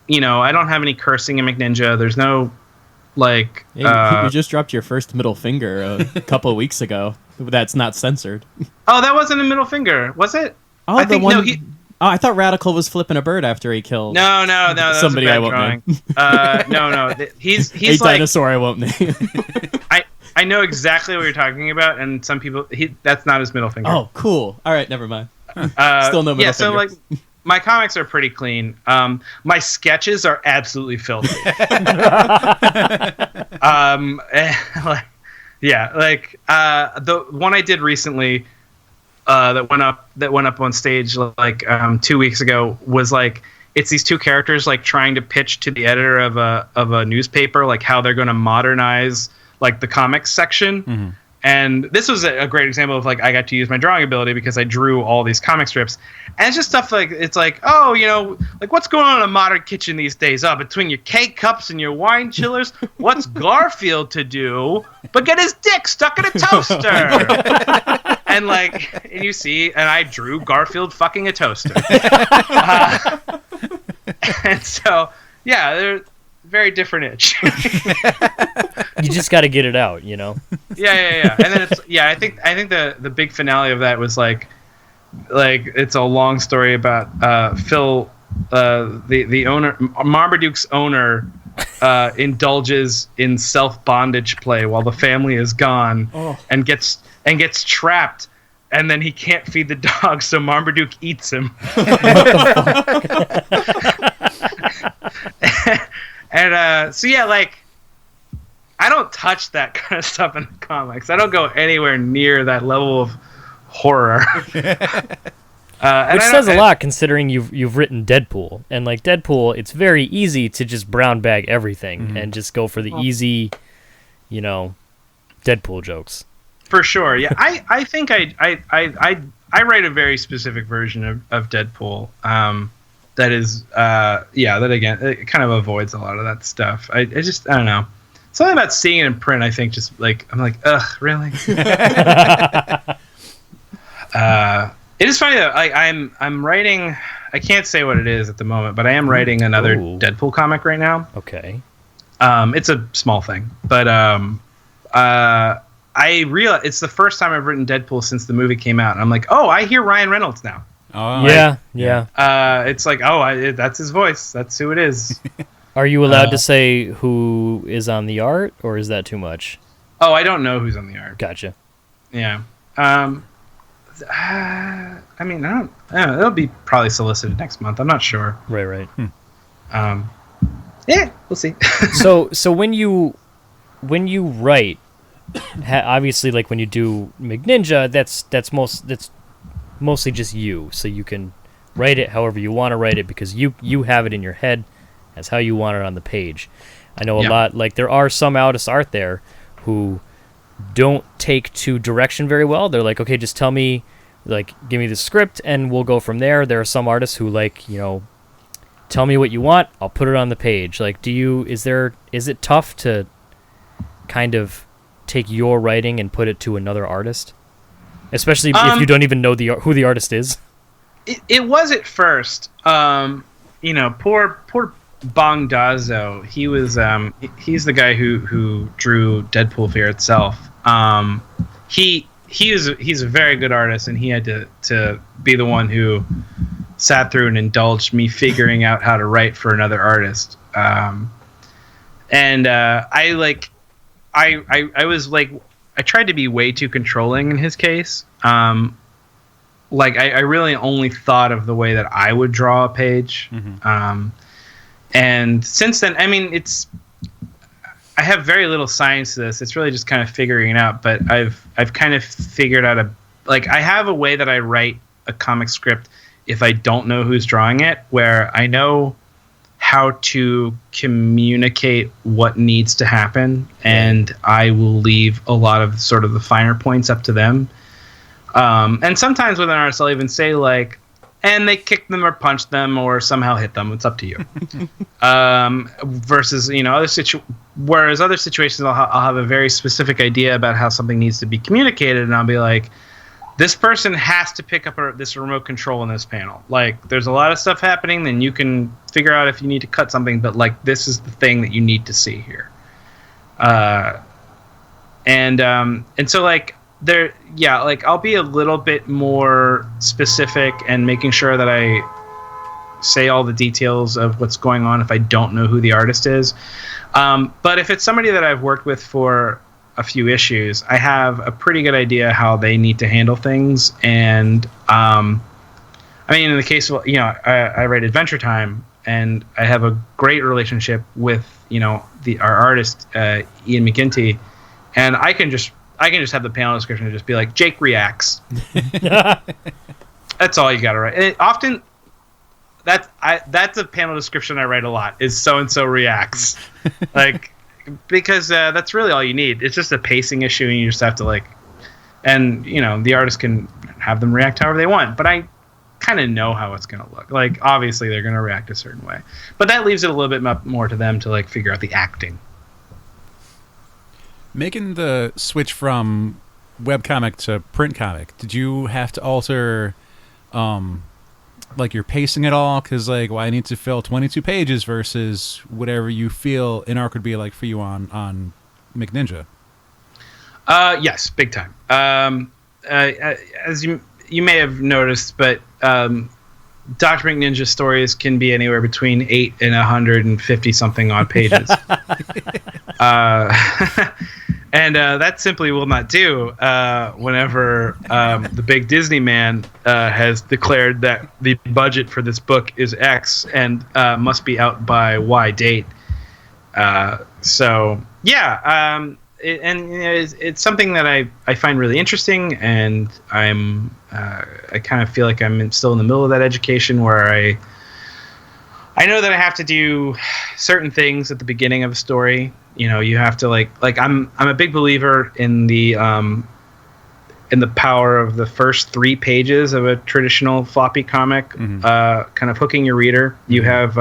don't have any cursing in McNinja. There's no, like... Hey, you just dropped your first middle finger a couple of weeks ago. That's not censored. Oh, that wasn't a middle finger, was it? Oh, I think, no, I thought Radical was flipping a bird after he killed... No, that somebody was a bad I won't drawing. name. No. He's a like... dinosaur I won't name. I know exactly what you're talking about, and some people... that's not his middle finger. Oh, cool. All right, never mind. Still no middle finger. So, like... My comics are pretty clean. My sketches are absolutely filthy. The one I did recently that went up on stage like 2 weeks ago was like it's these two characters like trying to pitch to the editor of a newspaper like how they're going to modernize like the comics section. Mm-hmm. And this was a great example of like I got to use my drawing ability because I drew all these comic strips, and it's just stuff like it's like like what's going on in a modern kitchen these days? Between your K-cups and your wine chillers, what's Garfield to do but get his dick stuck in a toaster? and you see, and I drew Garfield fucking a toaster, and so yeah, very different itch. You just got to get it out, you know. Yeah. And then I think the big finale of that was like it's a long story about Phil, the owner, Marmaduke's owner, indulges in self bondage play while the family is gone, and gets trapped, and then he can't feed the dog, so Marmaduke eats him. And so yeah, like, I don't touch that kind of stuff in the comics. I don't go anywhere near that level of horror. Which says a lot, considering you've written Deadpool, and like Deadpool, it's very easy to just brown bag everything and just go for the easy, you know, Deadpool jokes. For sure, yeah. I think I write a very specific version of Deadpool. That is, that again, it kind of avoids a lot of that stuff. I don't know. Something about seeing it in print, I think, just like, I'm like, ugh, really? It is funny though. I'm writing. I can't say what it is at the moment, but I am writing another Deadpool comic right now. Okay. It's a small thing, but I realize it's the first time I've written Deadpool since the movie came out. And I'm like, oh, I hear Ryan Reynolds now. Oh, yeah. It's like, that's his voice. That's who it is. Are you allowed to say who is on the art, or is that too much? Oh, I don't know who's on the art. Gotcha. Yeah. I mean, I don't know. It'll be probably solicited next month. I'm not sure. Right. Yeah, we'll see. So when you write, obviously, like when you do McNinja, that's mostly just you. So you can write it however you want to write it, because you have it in your head as how you want it on the page. I know a lot. Like, there are some artists out there who don't take to direction very well. They're like, okay, just tell me, like, give me the script and we'll go from there. There are some artists who, like, you know, tell me what you want, I'll put it on the page. Like, is it tough to kind of take your writing and put it to another artist, especially if you don't even know who the artist is? It was at first. You know, poor Bong Dazo. He was he's the guy who drew Deadpool Fear Itself. He's a very good artist, and he had to be the one who sat through and indulged me figuring out how to write for another artist. I was like, I tried to be way too controlling in his case. Like, I really only thought of the way that I would draw a page. And since then, I mean, I have very little science to this. It's really just kind of figuring it out. But I've kind of figured out I have a way that I write a comic script if I don't know who's drawing it, where I know how to communicate what needs to happen, and I will leave a lot of sort of the finer points up to them. And sometimes with an artist, I'll even say, like, and they kick them or punch them or somehow hit them. It's up to you. Versus, you know, whereas other situations, I'll have a very specific idea about how something needs to be communicated, and I'll be like, this person has to pick up this remote control in this panel. Like, there's a lot of stuff happening, then you can figure out if you need to cut something, but, like, this is the thing that you need to see here. And so, like, I'll be a little bit more specific and making sure that I say all the details of what's going on if I don't know who the artist is. But if it's somebody that I've worked with for a few issues, I have a pretty good idea how they need to handle things. And I mean, in the case of, you know, I write Adventure Time, and I have a great relationship with, you know, our artist Ian McGinty, and I can just have the panel description and just be like, Jake reacts. That's all you gotta write. And often, that's a panel description I write a lot, is so-and-so reacts. Like, because that's really all you need. It's just a pacing issue, and you just have to, like, and, you know, the artist can have them react however they want, but I kind of know how it's going to look. Like, obviously they're going to react a certain way, but that leaves it a little bit more to them to, like, figure out the acting. Making the switch from webcomic to print comic, did you have to alter like you're pacing it all? Because like, well, I need to fill 22 pages versus whatever you feel an arc would be like for you on McNinja. Yes, big time. As you may have noticed, but Dr. McNinja stories can be anywhere between 8 and 150 something odd pages. And that simply will not do whenever the big Disney man has declared that the budget for this book is X and must be out by Y date. So, yeah, it's something that I find really interesting, and I kind of feel like I'm still in the middle of that education where I know that I have to do certain things at the beginning of a story. You know, you have to like I'm a big believer in the power of the first 3 pages of a traditional floppy comic, kind of hooking your reader. You have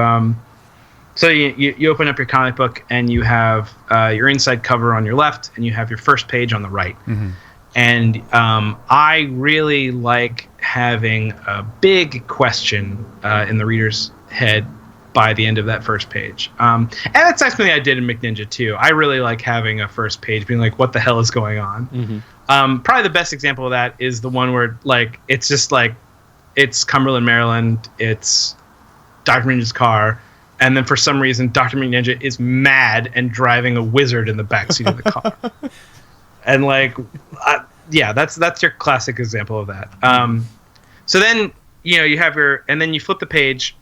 so you open up your comic book and you have your inside cover on your left and you have your first page on the right. And I really like having a big question in the reader's head by the end of that first page. And that's actually something I did in McNinja too. I really like having a first page being like, what the hell is going on? Probably the best example of that is the one where like it's just like it's Cumberland, Maryland, it's Dr. McNinja's car, and then for some reason Dr. McNinja is mad and driving a wizard in the backseat of the car. And like yeah, that's your classic example of that. So then you have and then you flip the page.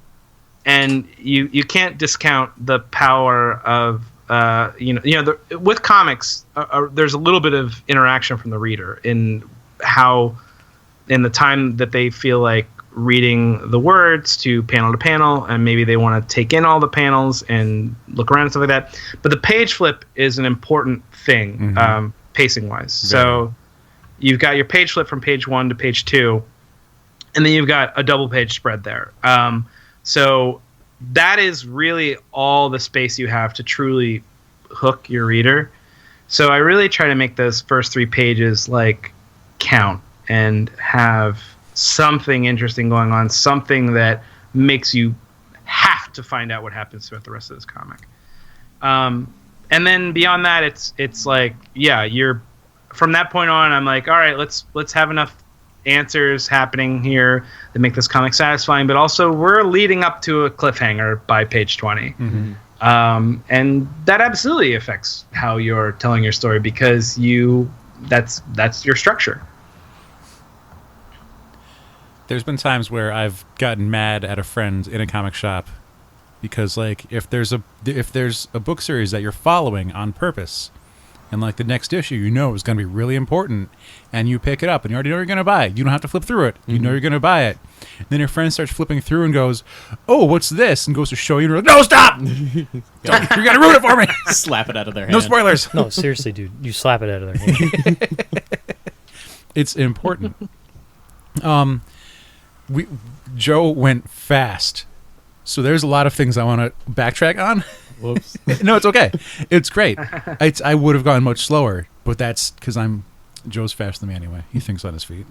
And you can't discount the power of with comics. There's a little bit of interaction from the reader in the time that they feel like reading the words to panel, and maybe they want to take in all the panels and look around and stuff like that. But the page flip is an important thing, pacing wise. So you've got your page flip from page 1 to page 2, and then you've got a double page spread there. So that is really all the space you have to truly hook your reader. So I really try to make those first 3 pages like count and have something interesting going on, something that makes you have to find out what happens throughout the rest of this comic. And then beyond that, it's like, yeah, you're from that point on, I'm like, all right, let's have enough answers happening here that make this comic satisfying, but also we're leading up to a cliffhanger by page 20. And that absolutely affects how you're telling your story because that's your structure. There's been times where I've gotten mad at a friend in a comic shop because like if there's a book series that you're following on purpose, and like the next issue is going to be really important, and you pick it up and you already know you're going to buy it. You don't have to flip through it. You know you're going to buy it. And then your friend starts flipping through and goes, "Oh, what's this?" and goes to show you, and you're like, "No, stop! You're going to ruin it for me." Slap it out of their hand. No spoilers. No, seriously, dude. You slap it out of their hand. It's important. Joe went fast, so there's a lot of things I want to backtrack on. Whoops. No, it's okay. It's great. I would have gone much slower, but that's because Joe's faster than me anyway. He thinks on his feet.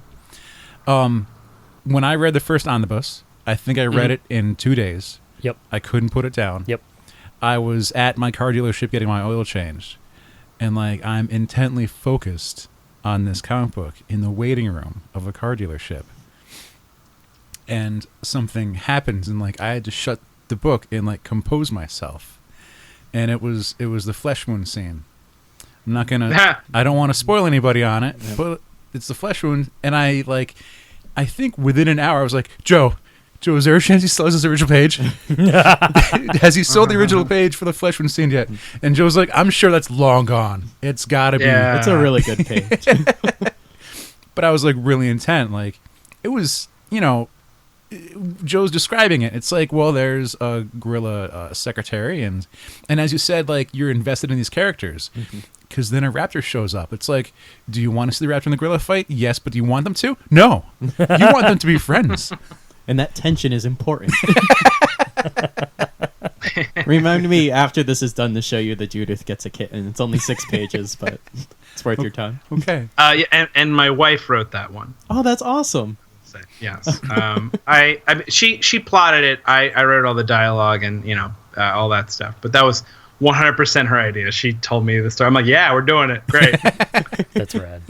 When I read the first omnibus, I think I read it in 2 days. Yep. I couldn't put it down. Yep. I was at my car dealership getting my oil changed, and like I'm intently focused on this comic book in the waiting room of a car dealership. And something happens, and like I had to shut the book and like compose myself. And it was the flesh wound scene. I'm not gonna. I don't want to spoil anybody on it, but it's the flesh wound. And I think within an hour, I was like, Joe, is there a chance he still has his original page? Has he sold the original page for the flesh wound scene yet? And Joe's like, I'm sure that's long gone. It's gotta be. It's a really good page. But I was like really intent. Like it was, Joe's describing it. It's like, well, there's a gorilla secretary, and as you said, like you're invested in these characters because then a raptor shows up. It's like, do you want to see the raptor and the gorilla fight? Yes, but do you want them to? No, you want them to be friends, and that tension is important. Remind me after this is done to show you that Judith gets a kitten. It's only 6 pages, but it's worth your time. Okay. And my wife wrote that one. Oh, that's awesome. say. Yes. She plotted it. I wrote all the dialogue and all that stuff. But that was 100% her idea. She told me the story. I'm like, yeah, we're doing it. Great. That's rad.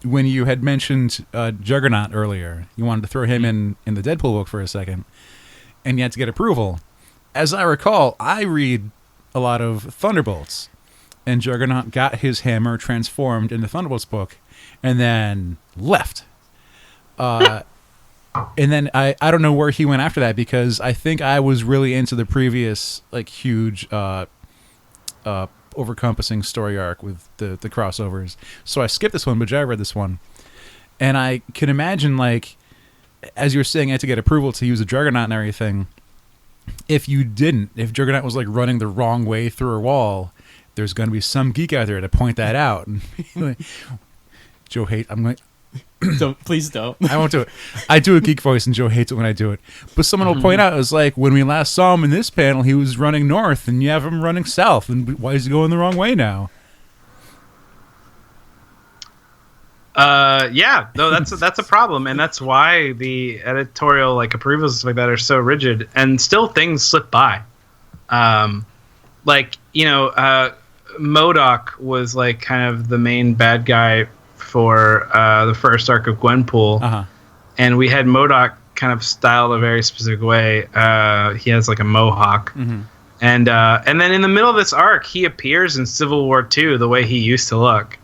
When you had mentioned Juggernaut earlier, you wanted to throw him in the Deadpool book for a second, and you had to get approval. As I recall, I read a lot of Thunderbolts, and Juggernaut got his hammer transformed in the Thunderbolts book, and then left. And then I don't know where he went after that, because I think I was really into the previous huge overcompassing story arc with the crossovers. So I skipped this one, but Jai read this one. And I can imagine, as you were saying, I had to get approval to use a Juggernaut and everything. If Juggernaut was running the wrong way through a wall, there's going to be some geek out there to point that out. And Joe hates. I'm like, please don't. I won't do it. I do a geek voice, and Joe hates it when I do it. But someone will point out, it was when we last saw him in this panel, he was running north, and you have him running south. And why is he going the wrong way now? Yeah, no, that's a problem, and that's why the editorial approvals and stuff like that are so rigid, and still things slip by. MODOK was kind of the main bad guy for the first arc of Gwenpool, and we had MODOK kind of styled a very specific way. He has a mohawk, and then in the middle of this arc, he appears in Civil War II the way he used to look.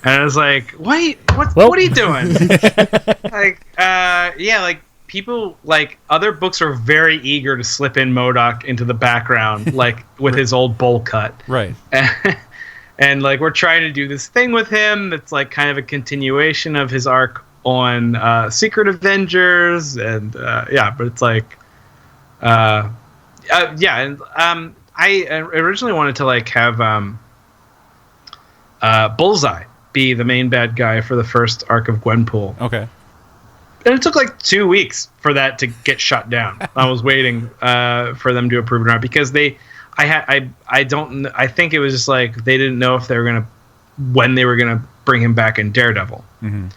And I was like, wait, what are you doing? People, other books are very eager to slip in MODOK into the background, with his old bowl cut. Right. And, we're trying to do this thing with him that's, kind of a continuation of his arc on Secret Avengers. And, but it's I originally wanted to, have Bullseye be the main bad guy for the first arc of Gwenpool. Okay. And it took 2 weeks for that to get shut down. I was waiting for them to approve it or not, because I think it was just they didn't know if when they were gonna bring him back in Daredevil. Mm-hmm.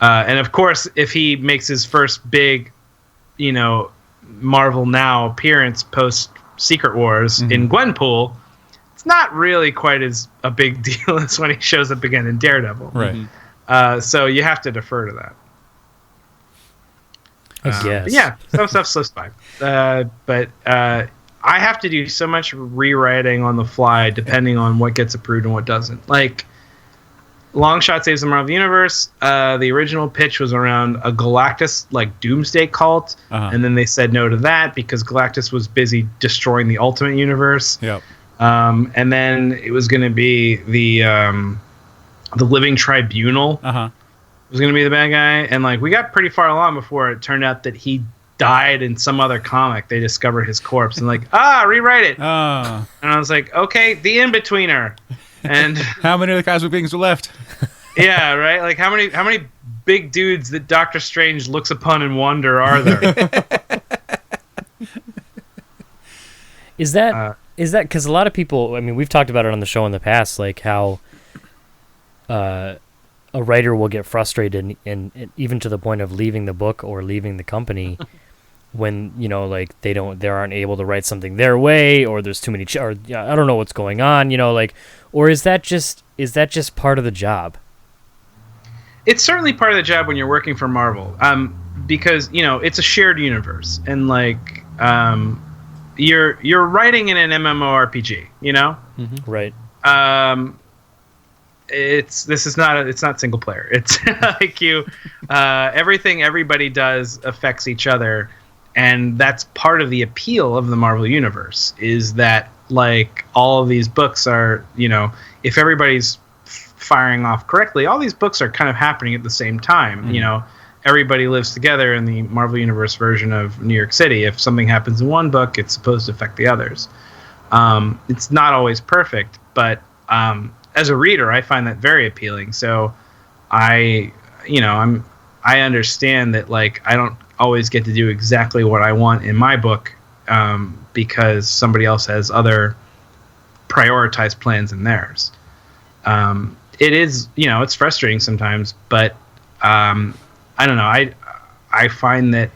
And of course, if he makes his first big, Marvel Now appearance post Secret Wars in Gwenpool, it's not really quite as a big deal as when he shows up again in Daredevil. Right. So you have to defer to that. I guess. Yeah, some stuff slips by. But I have to do so much rewriting on the fly depending on what gets approved and what doesn't. Longshot Saves the Marvel Universe, the original pitch was around a Galactus doomsday cult, and then they said no to that because Galactus was busy destroying the Ultimate Universe. Yep. And then it was going to be the Living Tribunal was going to be the bad guy. And we got pretty far along before it turned out that he died in some other comic. They discovered his corpse and rewrite it. And I was like, okay, the In-Betweener. And how many of the cosmic beings are left? Yeah, right. How many big dudes that Doctor Strange looks upon in wonder are there? Is that because a lot of people, we've talked about it on the show in the past, how a writer will get frustrated and even to the point of leaving the book or leaving the company when they aren't able to write something their way, or there's too many I don't know what's going on, or is that just part of the job? It's certainly part of the job when you're working for Marvel, because it's a shared universe, and you're writing in an MMORPG, Right. It's not single player. It's everything everybody does affects each other, and that's part of the appeal of the Marvel universe, is that all of these books are, if everybody's firing off correctly, all these books are kind of happening at the same time. Everybody lives together in the Marvel Universe version of New York City. If something happens in one book, it's supposed to affect the others. It's not always perfect, but as a reader, I find that very appealing. So I understand that I don't always get to do exactly what I want in my book, because somebody else has other prioritized plans in theirs. It is, it's frustrating sometimes, but I don't know. I find that,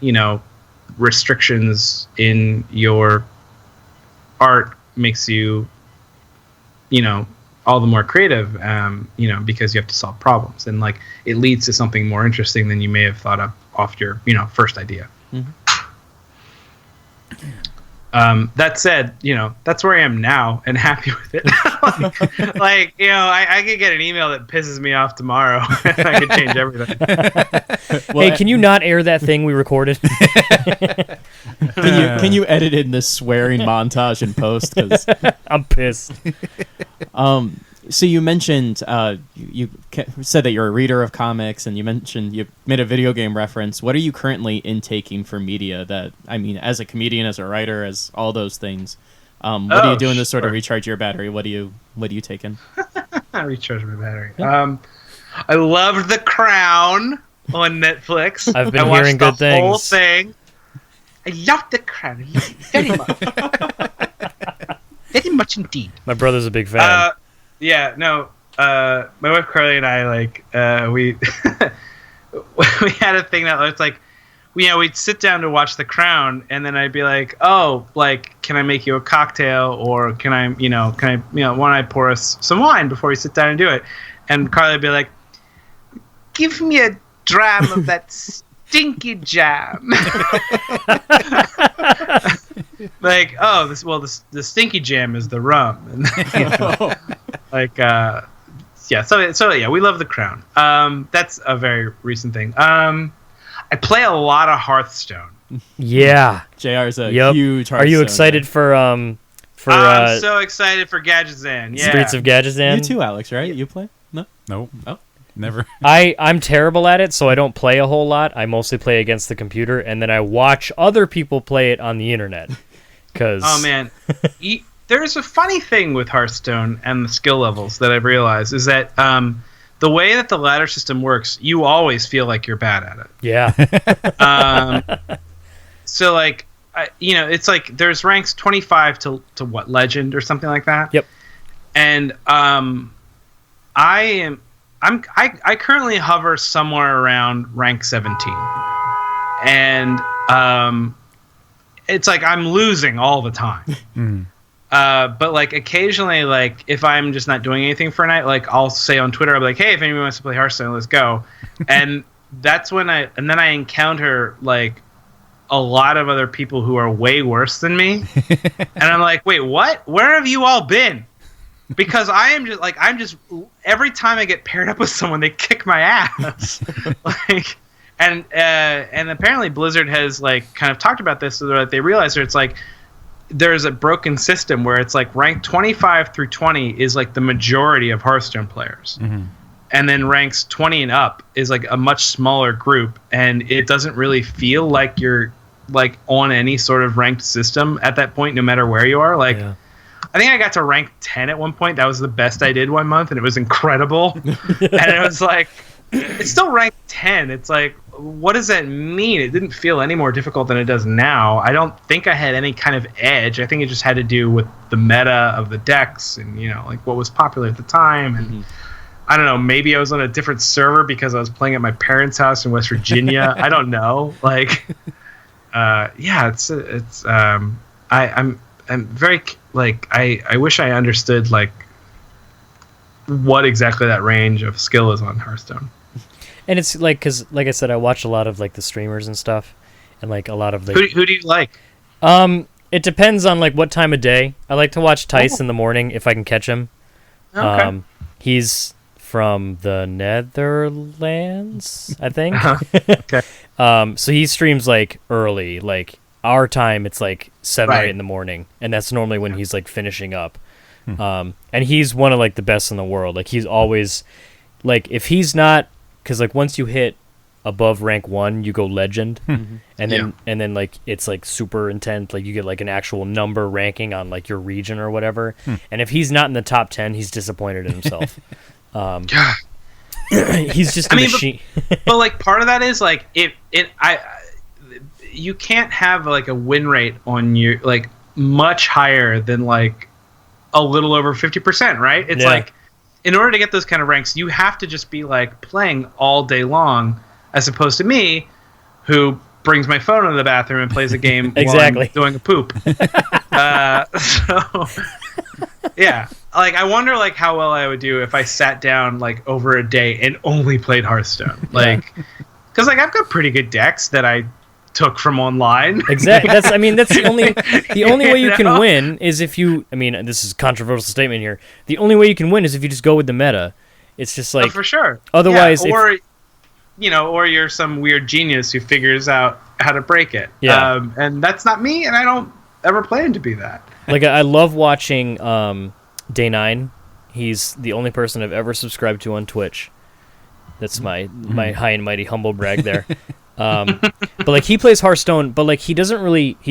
restrictions in your art makes you, all the more creative, because you have to solve problems, and like it leads to something more interesting than you may have thought of off your, first idea. Mm-hmm. That said, that's where I am now and happy with it. I could get an email that pisses me off tomorrow and I could change everything. Well, hey, can you not air that thing we recorded? Can you edit in this swearing montage in post? 'Cause I'm pissed. So you mentioned you said that you're a reader of comics, and you mentioned you made a video game reference. What are you currently intaking for media? That, I mean, as a comedian, as a writer, as all those things. What are you doing to sort of recharge your battery? What are you taking? Recharge my battery. I loved The Crown on Netflix. I've been hearing good things. Whole thing. I loved The Crown very much. Very much indeed. My brother's a big fan. Yeah, no. My wife Carly and I, we we had a thing that was like, we'd sit down to watch The Crown, and then I'd be like, oh, can I make you a cocktail, or can I why don't I pour us some wine before we sit down and do it? And Carly would be like, give me a dram of that stinky jam. The stinky jam is the rum. And, we love The Crown. That's a very recent thing. I play a lot of Hearthstone. Yeah. JR's a huge Hearthstone. Are you excited for I'm so excited for Gadgetzan. Yeah. Streets of Gadgetzan? You too, Alex, right? You play? No? Nope. Oh. Never. I'm terrible at it, so I don't play a whole lot. I mostly play against the computer, and then I watch other people play it on the internet. Oh, man. There's a funny thing with Hearthstone and the skill levels that I've realized is that the way that the ladder system works, you always feel like you're bad at it. Yeah. So, it's like there's ranks 25 to what, Legend or something like that? Yep. And I currently hover somewhere around rank 17. And it's like I'm losing all the time. Mm. But occasionally, if I'm just not doing anything for a night, I'll say on Twitter, I'll be like, hey, if anyone wants to play Hearthstone, let's go. And that's when I encounter a lot of other people who are way worse than me. And I'm like, wait, what? Where have you all been? Because I'm just every time I get paired up with someone, they kick my ass. And apparently Blizzard has kind of talked about this, so that they realize that it's there's a broken system where it's rank 25 through 20 is the majority of Hearthstone players. Mm-hmm. And then ranks 20 and up is a much smaller group, and it doesn't really feel like you're on any sort of ranked system at that point, no matter where you are. Yeah. I think I got to rank 10 at one point. That was the best I did one month, and it was incredible. And it was it's still ranked 10. It's what does that mean? It didn't feel any more difficult than it does now. I don't think I had any kind of edge. I think it just had to do with the meta of the decks and, what was popular at the time. And I don't know, maybe I was on a different server because I was playing at my parents' house in West Virginia. I don't know. I'm very I wish I understood what exactly that range of skill is on Hearthstone. And it's because I said, I watch a lot of the streamers and stuff, and a lot of who do you like? It depends on what time of day. I like to watch Tice in the morning if I can catch him. Okay. He's from the Netherlands, I think. Okay. So he streams early, our time. It's 7 or 8 in the morning, and that's normally when he's finishing up. And he's one of the best in the world. He's always if he's not, because once you hit above rank 1, you go legend, and then it's super intense. You get an actual number ranking on your region or whatever. And if he's not in the top 10, he's disappointed in himself. He's just a machine. But part of that is you can't have a win rate on your much higher than a little over 50%, right? It's in order to get those kind of ranks, you have to just be like playing all day long, as opposed to me, who brings my phone into the bathroom and plays a game Exactly. while I'm doing a poop. So yeah, like I wonder like how well I would do if I sat down like over a day and only played Hearthstone. Like, because like I've got pretty good decks that I took from online. Exactly. That's the only way you can win is if you. I mean, this is a controversial statement here. The only way you can win is if you just go with the meta. It's just like for sure. Otherwise, or or you're some weird genius who figures out how to break it. Yeah. And that's not me, and I don't ever plan to be that. Like I love watching Day 9. He's the only person I've ever subscribed to on Twitch. That's my high and mighty humble brag there. But like he plays Hearthstone, but like he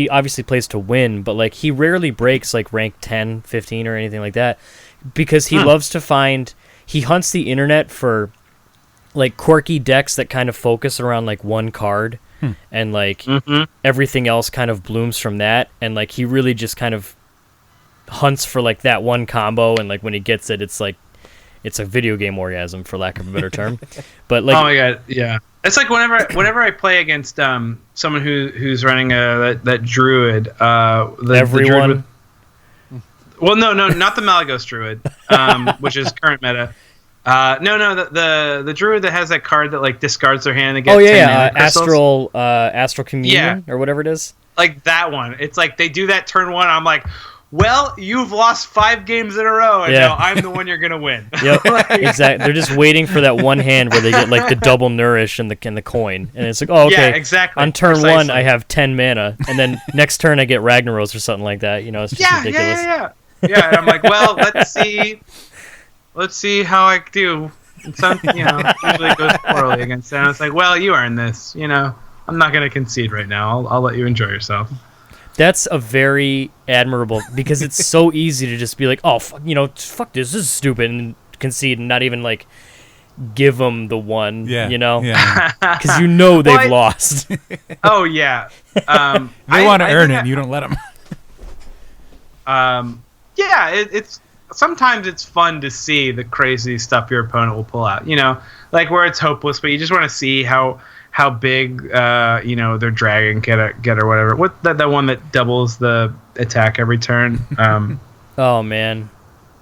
obviously plays to win, but like he rarely breaks like rank 10, 15 or anything like that, because he loves to he hunts the internet for like quirky decks that kind of focus around like one card, and like everything else kind of blooms from that, and like he really just kind of hunts for like that one combo, and like when he gets it, it's like it's a video game orgasm, for lack of a better term. But like, oh my god, yeah, it's like whenever I play against someone who's running that druid, the druid well, no, not the Malagos druid, which is current meta. The druid that has that card that like discards their hand and gets Astral Communion or whatever it is. Like that one. It's like they do that turn 1. I'm like, well, you've lost 5 games in a row, and now I'm the one you're gonna win. Yep, exactly. They're just waiting for that one hand where they get like the double nourish and the coin, and it's like, oh, okay, yeah, exactly. On turn 1, I have 10 mana, and then next turn I get Ragnaros or something like that. It's just ridiculous. Yeah. And I'm like, well, let's see how I do. Usually it goes poorly against them. It's like, well, you earned this. I'm not gonna concede right now. I'll let you enjoy yourself. That's a very admirable, because it's so easy to just be like, oh, fuck this is stupid, and concede and not even like give them the one, because they've lost. Oh yeah, they want to earn it, and you don't let them. It's sometimes it's fun to see the crazy stuff your opponent will pull out. Like where it's hopeless, but you just want to see how big their dragon get or whatever. What that one that doubles the attack every turn? Oh man,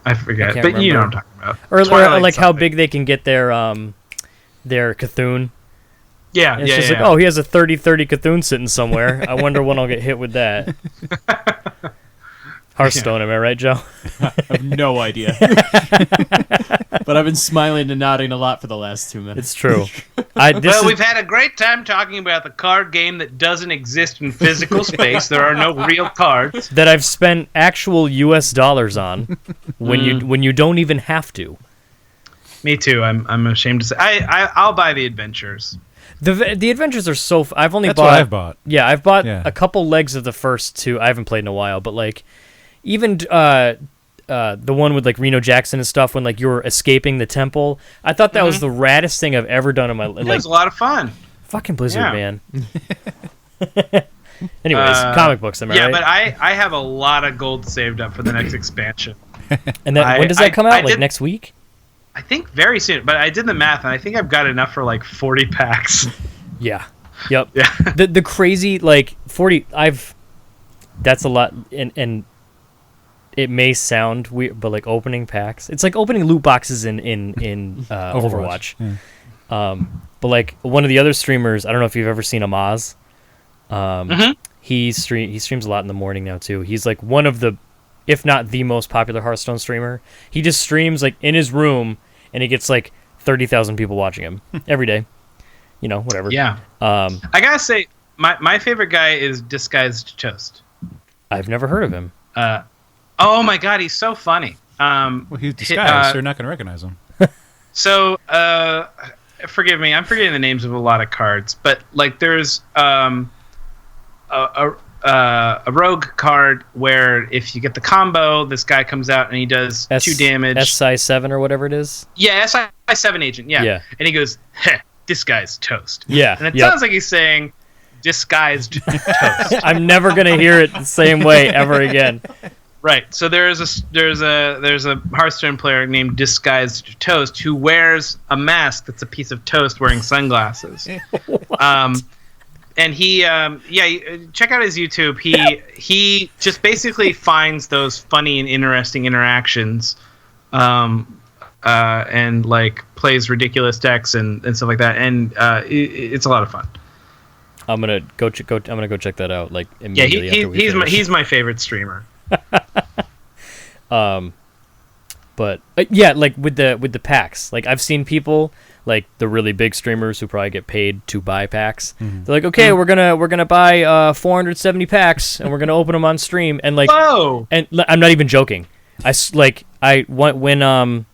I forget. But remember. You know what I'm talking about. Or like how big they can get their Cthulhu. Yeah, and it's just like, oh, he has a 30/30 Cthulhu sitting somewhere. I wonder when I'll get hit with that. Hearthstone, am I right, Joe? I have no idea. But I've been smiling and nodding a lot for the last 2 minutes. It's true. We've had a great time talking about the card game that doesn't exist in physical space. There are no real cards. That I've spent actual US dollars on when you don't even have to. Me too. I'm ashamed to say. I'll buy the adventures. The adventures are so. I've only That's bought. what I've bought. Yeah, I've bought a couple legs of the first 2. I haven't played in a while, but like. Even the one with like Reno Jackson and stuff, when like you were escaping the temple, I thought that was the raddest thing I've ever done in my life. It was a lot of fun. Fucking Blizzard, man. Anyways, comic books, am I right? Yeah, but I have a lot of gold saved up for the next expansion. And then when does that come out? Next week? I think very soon. But I did the math, and I think I've got enough for like 40 packs. Yeah. Yep. Yeah. The crazy like 40. That's a lot, and it may sound weird, but like opening packs, it's like opening loot boxes in Overwatch. Yeah. But like one of the other streamers, I don't know if you've ever seen Amaz. He streams a lot in the morning now too. He's like one of the, if not the most popular Hearthstone streamer. He just streams like in his room, and he gets like 30,000 people watching him every day. Whatever. Yeah. I gotta say, my favorite guy is Disguised Toast. I've never heard of him. Oh my god, he's so funny. Well, he's disguised, so you're not going to recognize him. So, forgive me, I'm forgetting the names of a lot of cards, but like there's a rogue card where if you get the combo, this guy comes out and he does 2 damage. SI7 or whatever it is? Yeah, SI7 agent, yeah. And he goes, disguised toast. Yeah. And it sounds like he's saying, disguised toast. I'm never going to hear it the same way ever again. Right. So there's a Hearthstone player named Disguised Toast who wears a mask that's a piece of toast wearing sunglasses. And he check out his YouTube. He just basically finds those funny and interesting interactions, and like plays ridiculous decks and stuff like that. And it's a lot of fun. I'm gonna go check that out. Like immediately after we finish. He's my favorite streamer. But yeah, like with the packs, like I've seen people like the really big streamers who probably get paid to buy packs. Mm-hmm. They're like, okay, we're gonna buy 470 packs and we're gonna open them on stream. And like, whoa! And I'm not even joking. I went when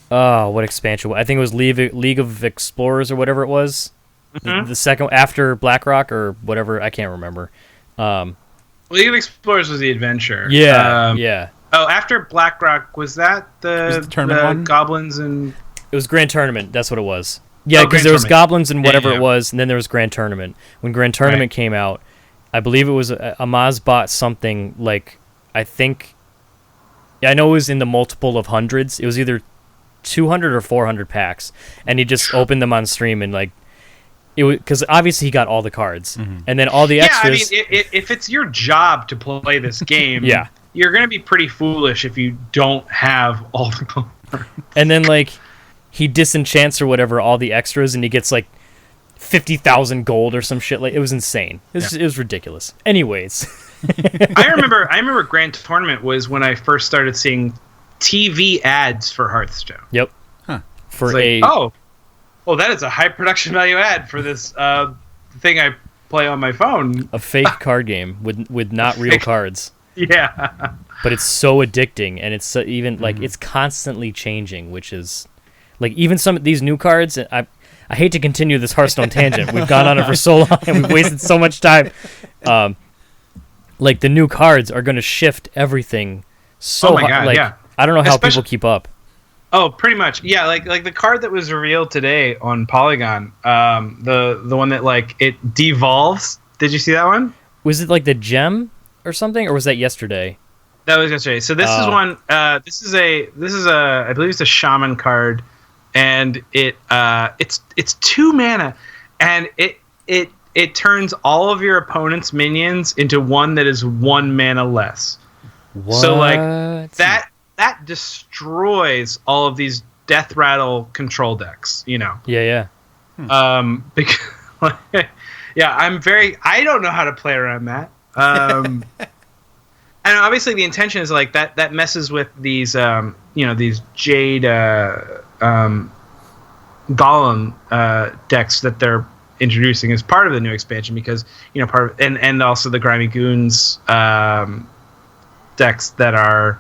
what expansion? I think it was League of Explorers or whatever it was. Mm-hmm. The second after BlackRock or whatever, I can't remember. League of Explorers was the adventure. Yeah, yeah. Oh, after BlackRock, was that the tournament one? Goblins and... It was Grand Tournament. That's what it was. Yeah, because Grand there was Tournament. Goblins and whatever Yeah. it was, and then there was Grand Tournament. When Grand Tournament came out, I believe it was Amaz bought something like, I know it was in the multiple of hundreds. It was either 200 or 400 packs, and he just opened them on stream and like, it was because obviously he got all the cards, and then all the extras. Yeah, I mean, if it's your job to play this game, Yeah. you're going to be pretty foolish if you don't have all the cards. And then like he disenchants or whatever all the extras, and he gets like 50,000 gold or some shit. Like it was insane. It was ridiculous. Anyways, I remember Grand Tournament was when I first started seeing TV ads for Hearthstone. yep. Huh. For It's like, well, that is a high production value ad for this thing I play on my phone. a fake card game with not real cards. Yeah. But it's so addicting, and it's so, even like it's constantly changing, which is like even some of these new cards. I hate to continue this Hearthstone tangent. We've gone on it for so long, and we've wasted so much time. Like the new cards are going to shift everything. So Oh my God, like yeah. I don't know how Especially- people keep up. Oh, pretty much. Yeah, like the card that was revealed today on Polygon, the one that like it devolves. Did you see that one? Was it like the gem or something, or was that yesterday? That was yesterday. So this is one. This is a. I believe it's a shaman card, and it's 2 mana, and it turns all of your opponent's minions into one that is 1 mana less. What? So like that destroys all of these death rattle control decks. You know. Yeah. Because yeah, I don't know how to play around that. And obviously the intention is like that messes with these these Jade Golem decks that they're introducing as part of the new expansion, because and also the Grimy Goons decks that are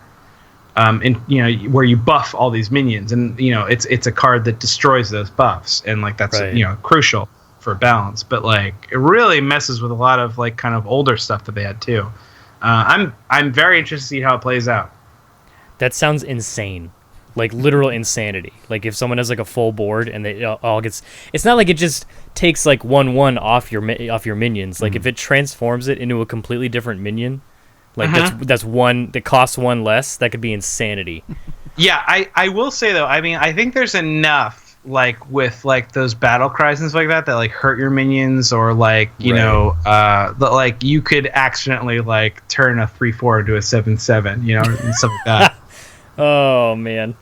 where you buff all these minions, and it's a card that destroys those buffs, and like that's Right. crucial for balance. But like it really messes with a lot of like kind of older stuff that they had too. I'm very interested to see how it plays out. That sounds insane. Like literal insanity. Like if someone has like a full board and they all gets, it's not like it just takes like 1/1 off your minions. Like if it transforms it into a completely different minion, like that's one that costs 1 less, that could be insanity. Yeah, I will say though, I mean, I think there's enough like with like those battle cries and stuff like that like hurt your minions, or like that like you could accidentally like turn a 3/4 into a 7/7, and stuff like that. Oh man.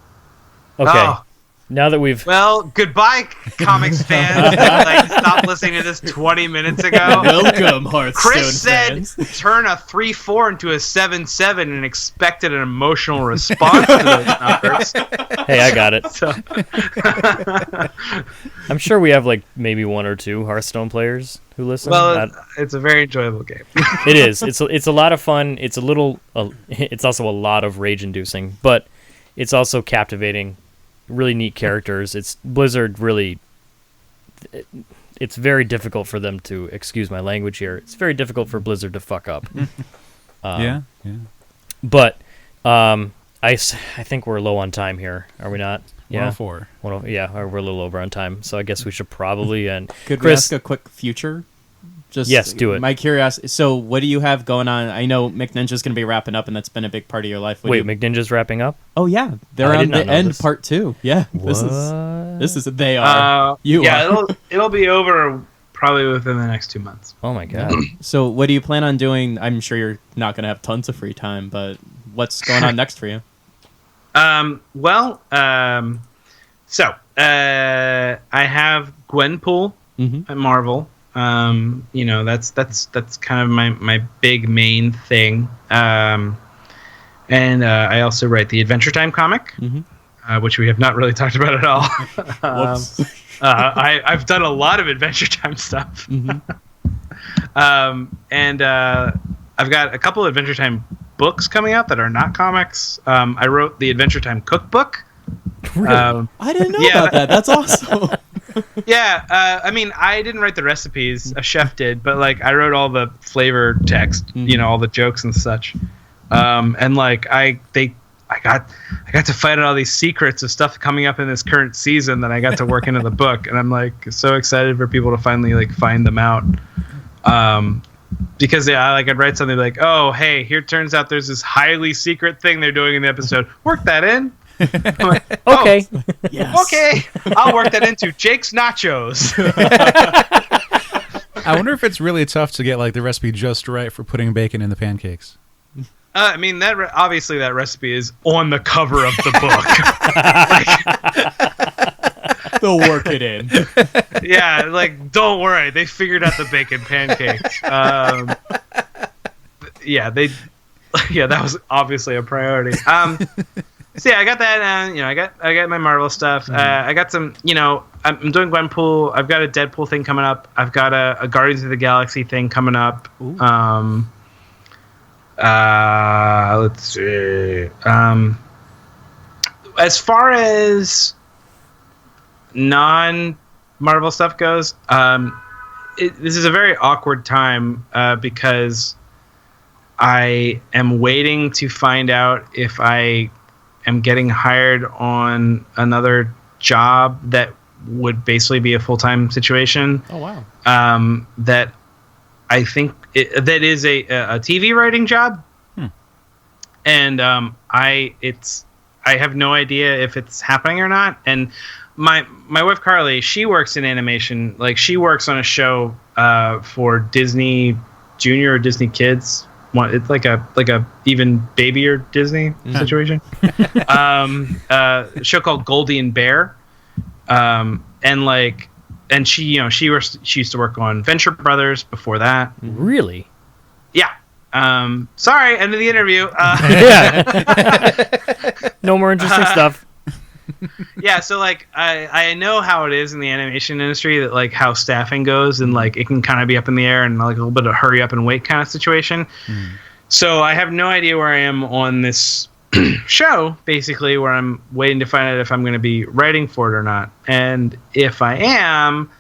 Okay. Oh. Now that we've Well, goodbye, comics fans. Like, stop listening to this 20 minutes ago. Welcome, Hearthstone Chris said, fans. turn a 3/4 into a 7/7 and expected an emotional response to those numbers. hey, I got it. So, I'm sure we have like maybe 1 or 2 Hearthstone players who listen. well, it's a very enjoyable game. It is. It's a lot of fun. It's it's also a lot of rage inducing, but it's also captivating. Really neat characters. It's Blizzard really. It's very difficult for them to, excuse my language here. It's very difficult for Blizzard to fuck up. Yeah. But I think we're low on time here. Are we not? Yeah. 104. Yeah, we're a little over on time. So I guess we should probably end. Could we Chris, ask a quick future Yes, do it. My curiosity. So, what do you have going on? I know McNinja's going to be wrapping up, and that's been a big part of your life. Wait, McNinja's wrapping up? Oh yeah, they're I on did not the know end, this. part 2. Yeah, What? this is they are. You yeah, are. it'll be over probably within the next 2 months. Oh my god. So, what do you plan on doing? I'm sure you're not going to have tons of free time, but what's going on next for you? So I have Gwenpool at Marvel. That's kind of my big main thing. And I also write the Adventure Time comic, which we have not really talked about at all. I've done a lot of Adventure Time stuff. And I've got a couple of Adventure Time books coming out that are not comics. I wrote the Adventure Time cookbook. Really? I didn't know about that. That's awesome. Yeah, I mean, I didn't write the recipes. A chef did, but like I wrote all the flavor text, all the jokes and such. And like I got to find out all these secrets of stuff coming up in this current season that I got to work into the book, and I'm like so excited for people to finally like find them out. Because I'd write something like, oh hey, here turns out there's this highly secret thing they're doing in the episode. Work that in. I'm like, Okay. Yes. Okay, I'll work that into Jake's Nachos. I wonder if it's really tough to get like the recipe just right for putting bacon in the pancakes. I mean, obviously that recipe is on the cover of the book. They'll work it in. Yeah, like don't worry, they figured out the bacon pancakes. That was obviously a priority. So yeah, I got that, and I got my Marvel stuff. I got some, I'm doing Gwenpool. I've got a Deadpool thing coming up. I've got a Guardians of the Galaxy thing coming up. Let's see. As far as non-Marvel stuff goes, this is a very awkward time because I am waiting to find out if I am getting hired on another job that would basically be a full-time situation. Oh wow! That I think that is a TV writing job, and I have no idea if it's happening or not. And my wife Carly, she works in animation. Like she works on a show for Disney Junior or Disney Kids. It's like a even babier Disney situation. A show called Goldie and Bear, and she used to work on Venture Brothers before that. Really? Yeah. Sorry, end of the interview. Yeah. No more interesting stuff. Yeah, so like I know how it is in the animation industry, that like how staffing goes, and like it can kind of be up in the air and like a little bit of hurry up and wait kind of situation. So I have no idea where I am on this show, basically, where I'm waiting to find out if I'm going to be writing for it or not. And if I am,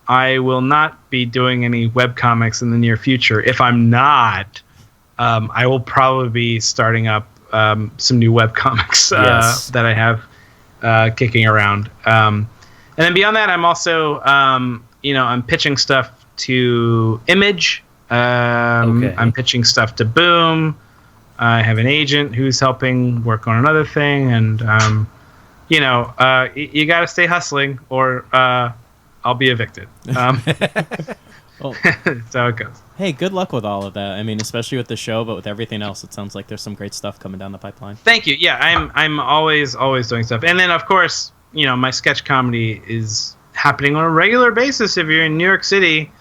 I will not be doing any webcomics in the near future. If I'm not, I will probably be starting up some new webcomics that I have kicking around. And then beyond that, I'm also, I'm pitching stuff to Image. I'm pitching stuff to Boom. I have an agent who's helping work on another thing. And, you got to stay hustling or I'll be evicted. That's how it goes. Hey, good luck with all of that. I mean, especially with the show, but with everything else, it sounds like there's some great stuff coming down the pipeline. Thank you. Yeah, I'm always doing stuff. And then, of course, my sketch comedy is happening on a regular basis. If you're in New York City,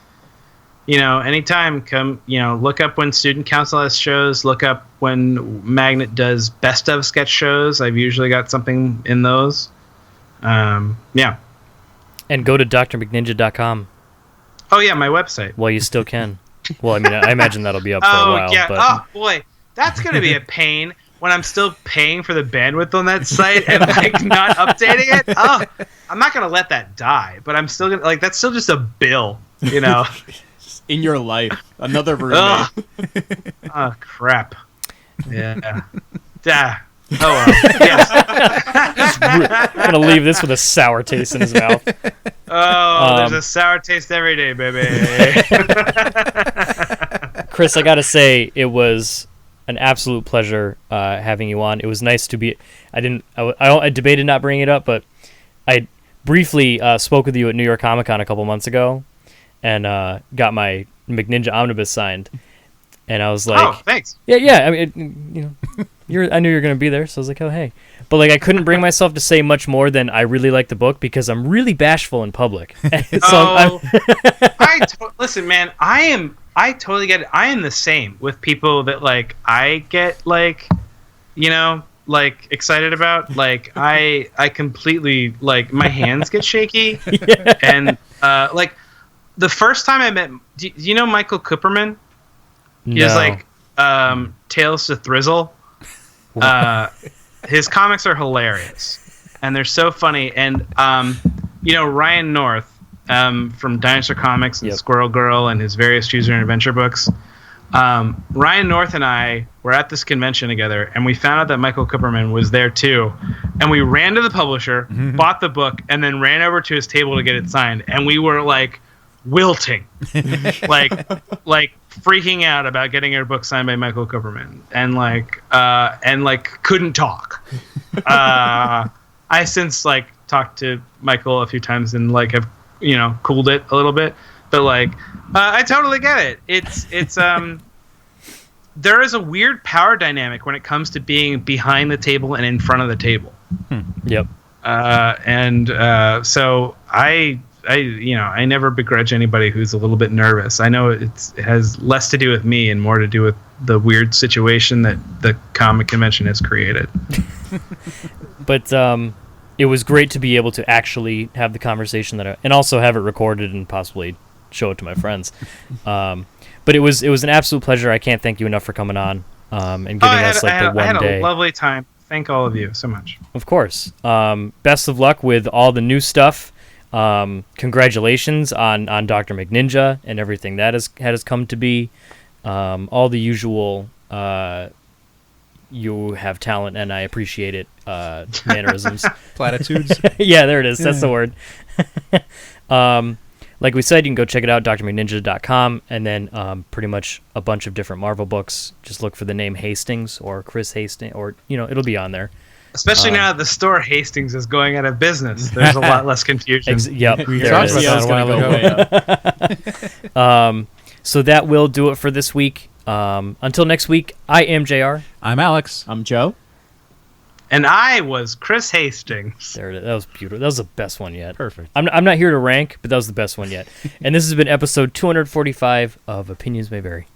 anytime, come, look up when Student Council has shows, look up when Magnet does best of sketch shows. I've usually got something in those. Yeah. And go to drmcninja.com. Oh, yeah, my website. Well, you still can. Well, I mean, I imagine that'll be up for a while. Yeah. But... Oh, boy. That's going to be a pain when I'm still paying for the bandwidth on that site and, not updating it. Oh, I'm not going to let that die, but I'm still going to, that's still just a bill, In your life. Another roommate. Oh, crap. Yeah. Oh, well. Yes. I'm going to leave this with a sour taste in his mouth. Oh, there's a sour taste every day, baby. Chris, I gotta say, it was an absolute pleasure having you on. It was nice to be. I debated not bringing it up, but I briefly spoke with you at New York Comic Con a couple months ago, and got my McNinja omnibus signed. And I was like, "Oh, thanks." Yeah. I mean, I knew you were gonna be there, so I was like, "Oh, hey." But like, I couldn't bring myself to say much more than I really like the book because I'm really bashful in public. So listen, man. I totally get it. I am the same with people that like I get like, like excited about. Like I completely like my hands get shaky, and like the first time I met, do you know Michael Cooperman? He was like Tales to Thrizzle. His comics are hilarious, and they're so funny. And Ryan North from Dinosaur Comics and Squirrel Girl and his various Choose Your Own Adventure books. Ryan North and I were at this convention together, and we found out that Michael Cooperman was there too. And we ran to the publisher, bought the book, and then ran over to his table to get it signed. And we were like wilting, like freaking out about getting our book signed by Michael Cooperman, and couldn't talk. I since like talked to Michael a few times and like have cooled it a little bit, but like I totally get it. It's there is a weird power dynamic when it comes to being behind the table and in front of the table. Yep. So I never begrudge anybody who's a little bit nervous. I know it has less to do with me and more to do with the weird situation that the comic convention has created. But it was great to be able to actually have the conversation and also have it recorded and possibly show it to my friends. But it was an absolute pleasure. I can't thank you enough for coming on and giving us the one day. I had a lovely time. Thank all of you so much. Of course. Best of luck with all the new stuff. Congratulations on Dr. McNinja and everything that has come to be. All the usual you have talent and I appreciate it mannerisms. Platitudes. Yeah, there it is. That's the word. Like we said, you can go check it out, drmcninja.com, and then pretty much a bunch of different Marvel books. Just look for the name Hastings or Chris Hastings, or it'll be on there. Especially now that the store Hastings is going out of business, there's a lot less confusion. Yep. We talked about that a while ago. So that will do it for this week. Until next week, I am JR. I'm Alex. I'm Joe. And I was Chris Hastings. There it is. That was beautiful. That was the best one yet. Perfect. I'm not here to rank, but that was the best one yet. And this has been episode 245 of Opinions May Vary.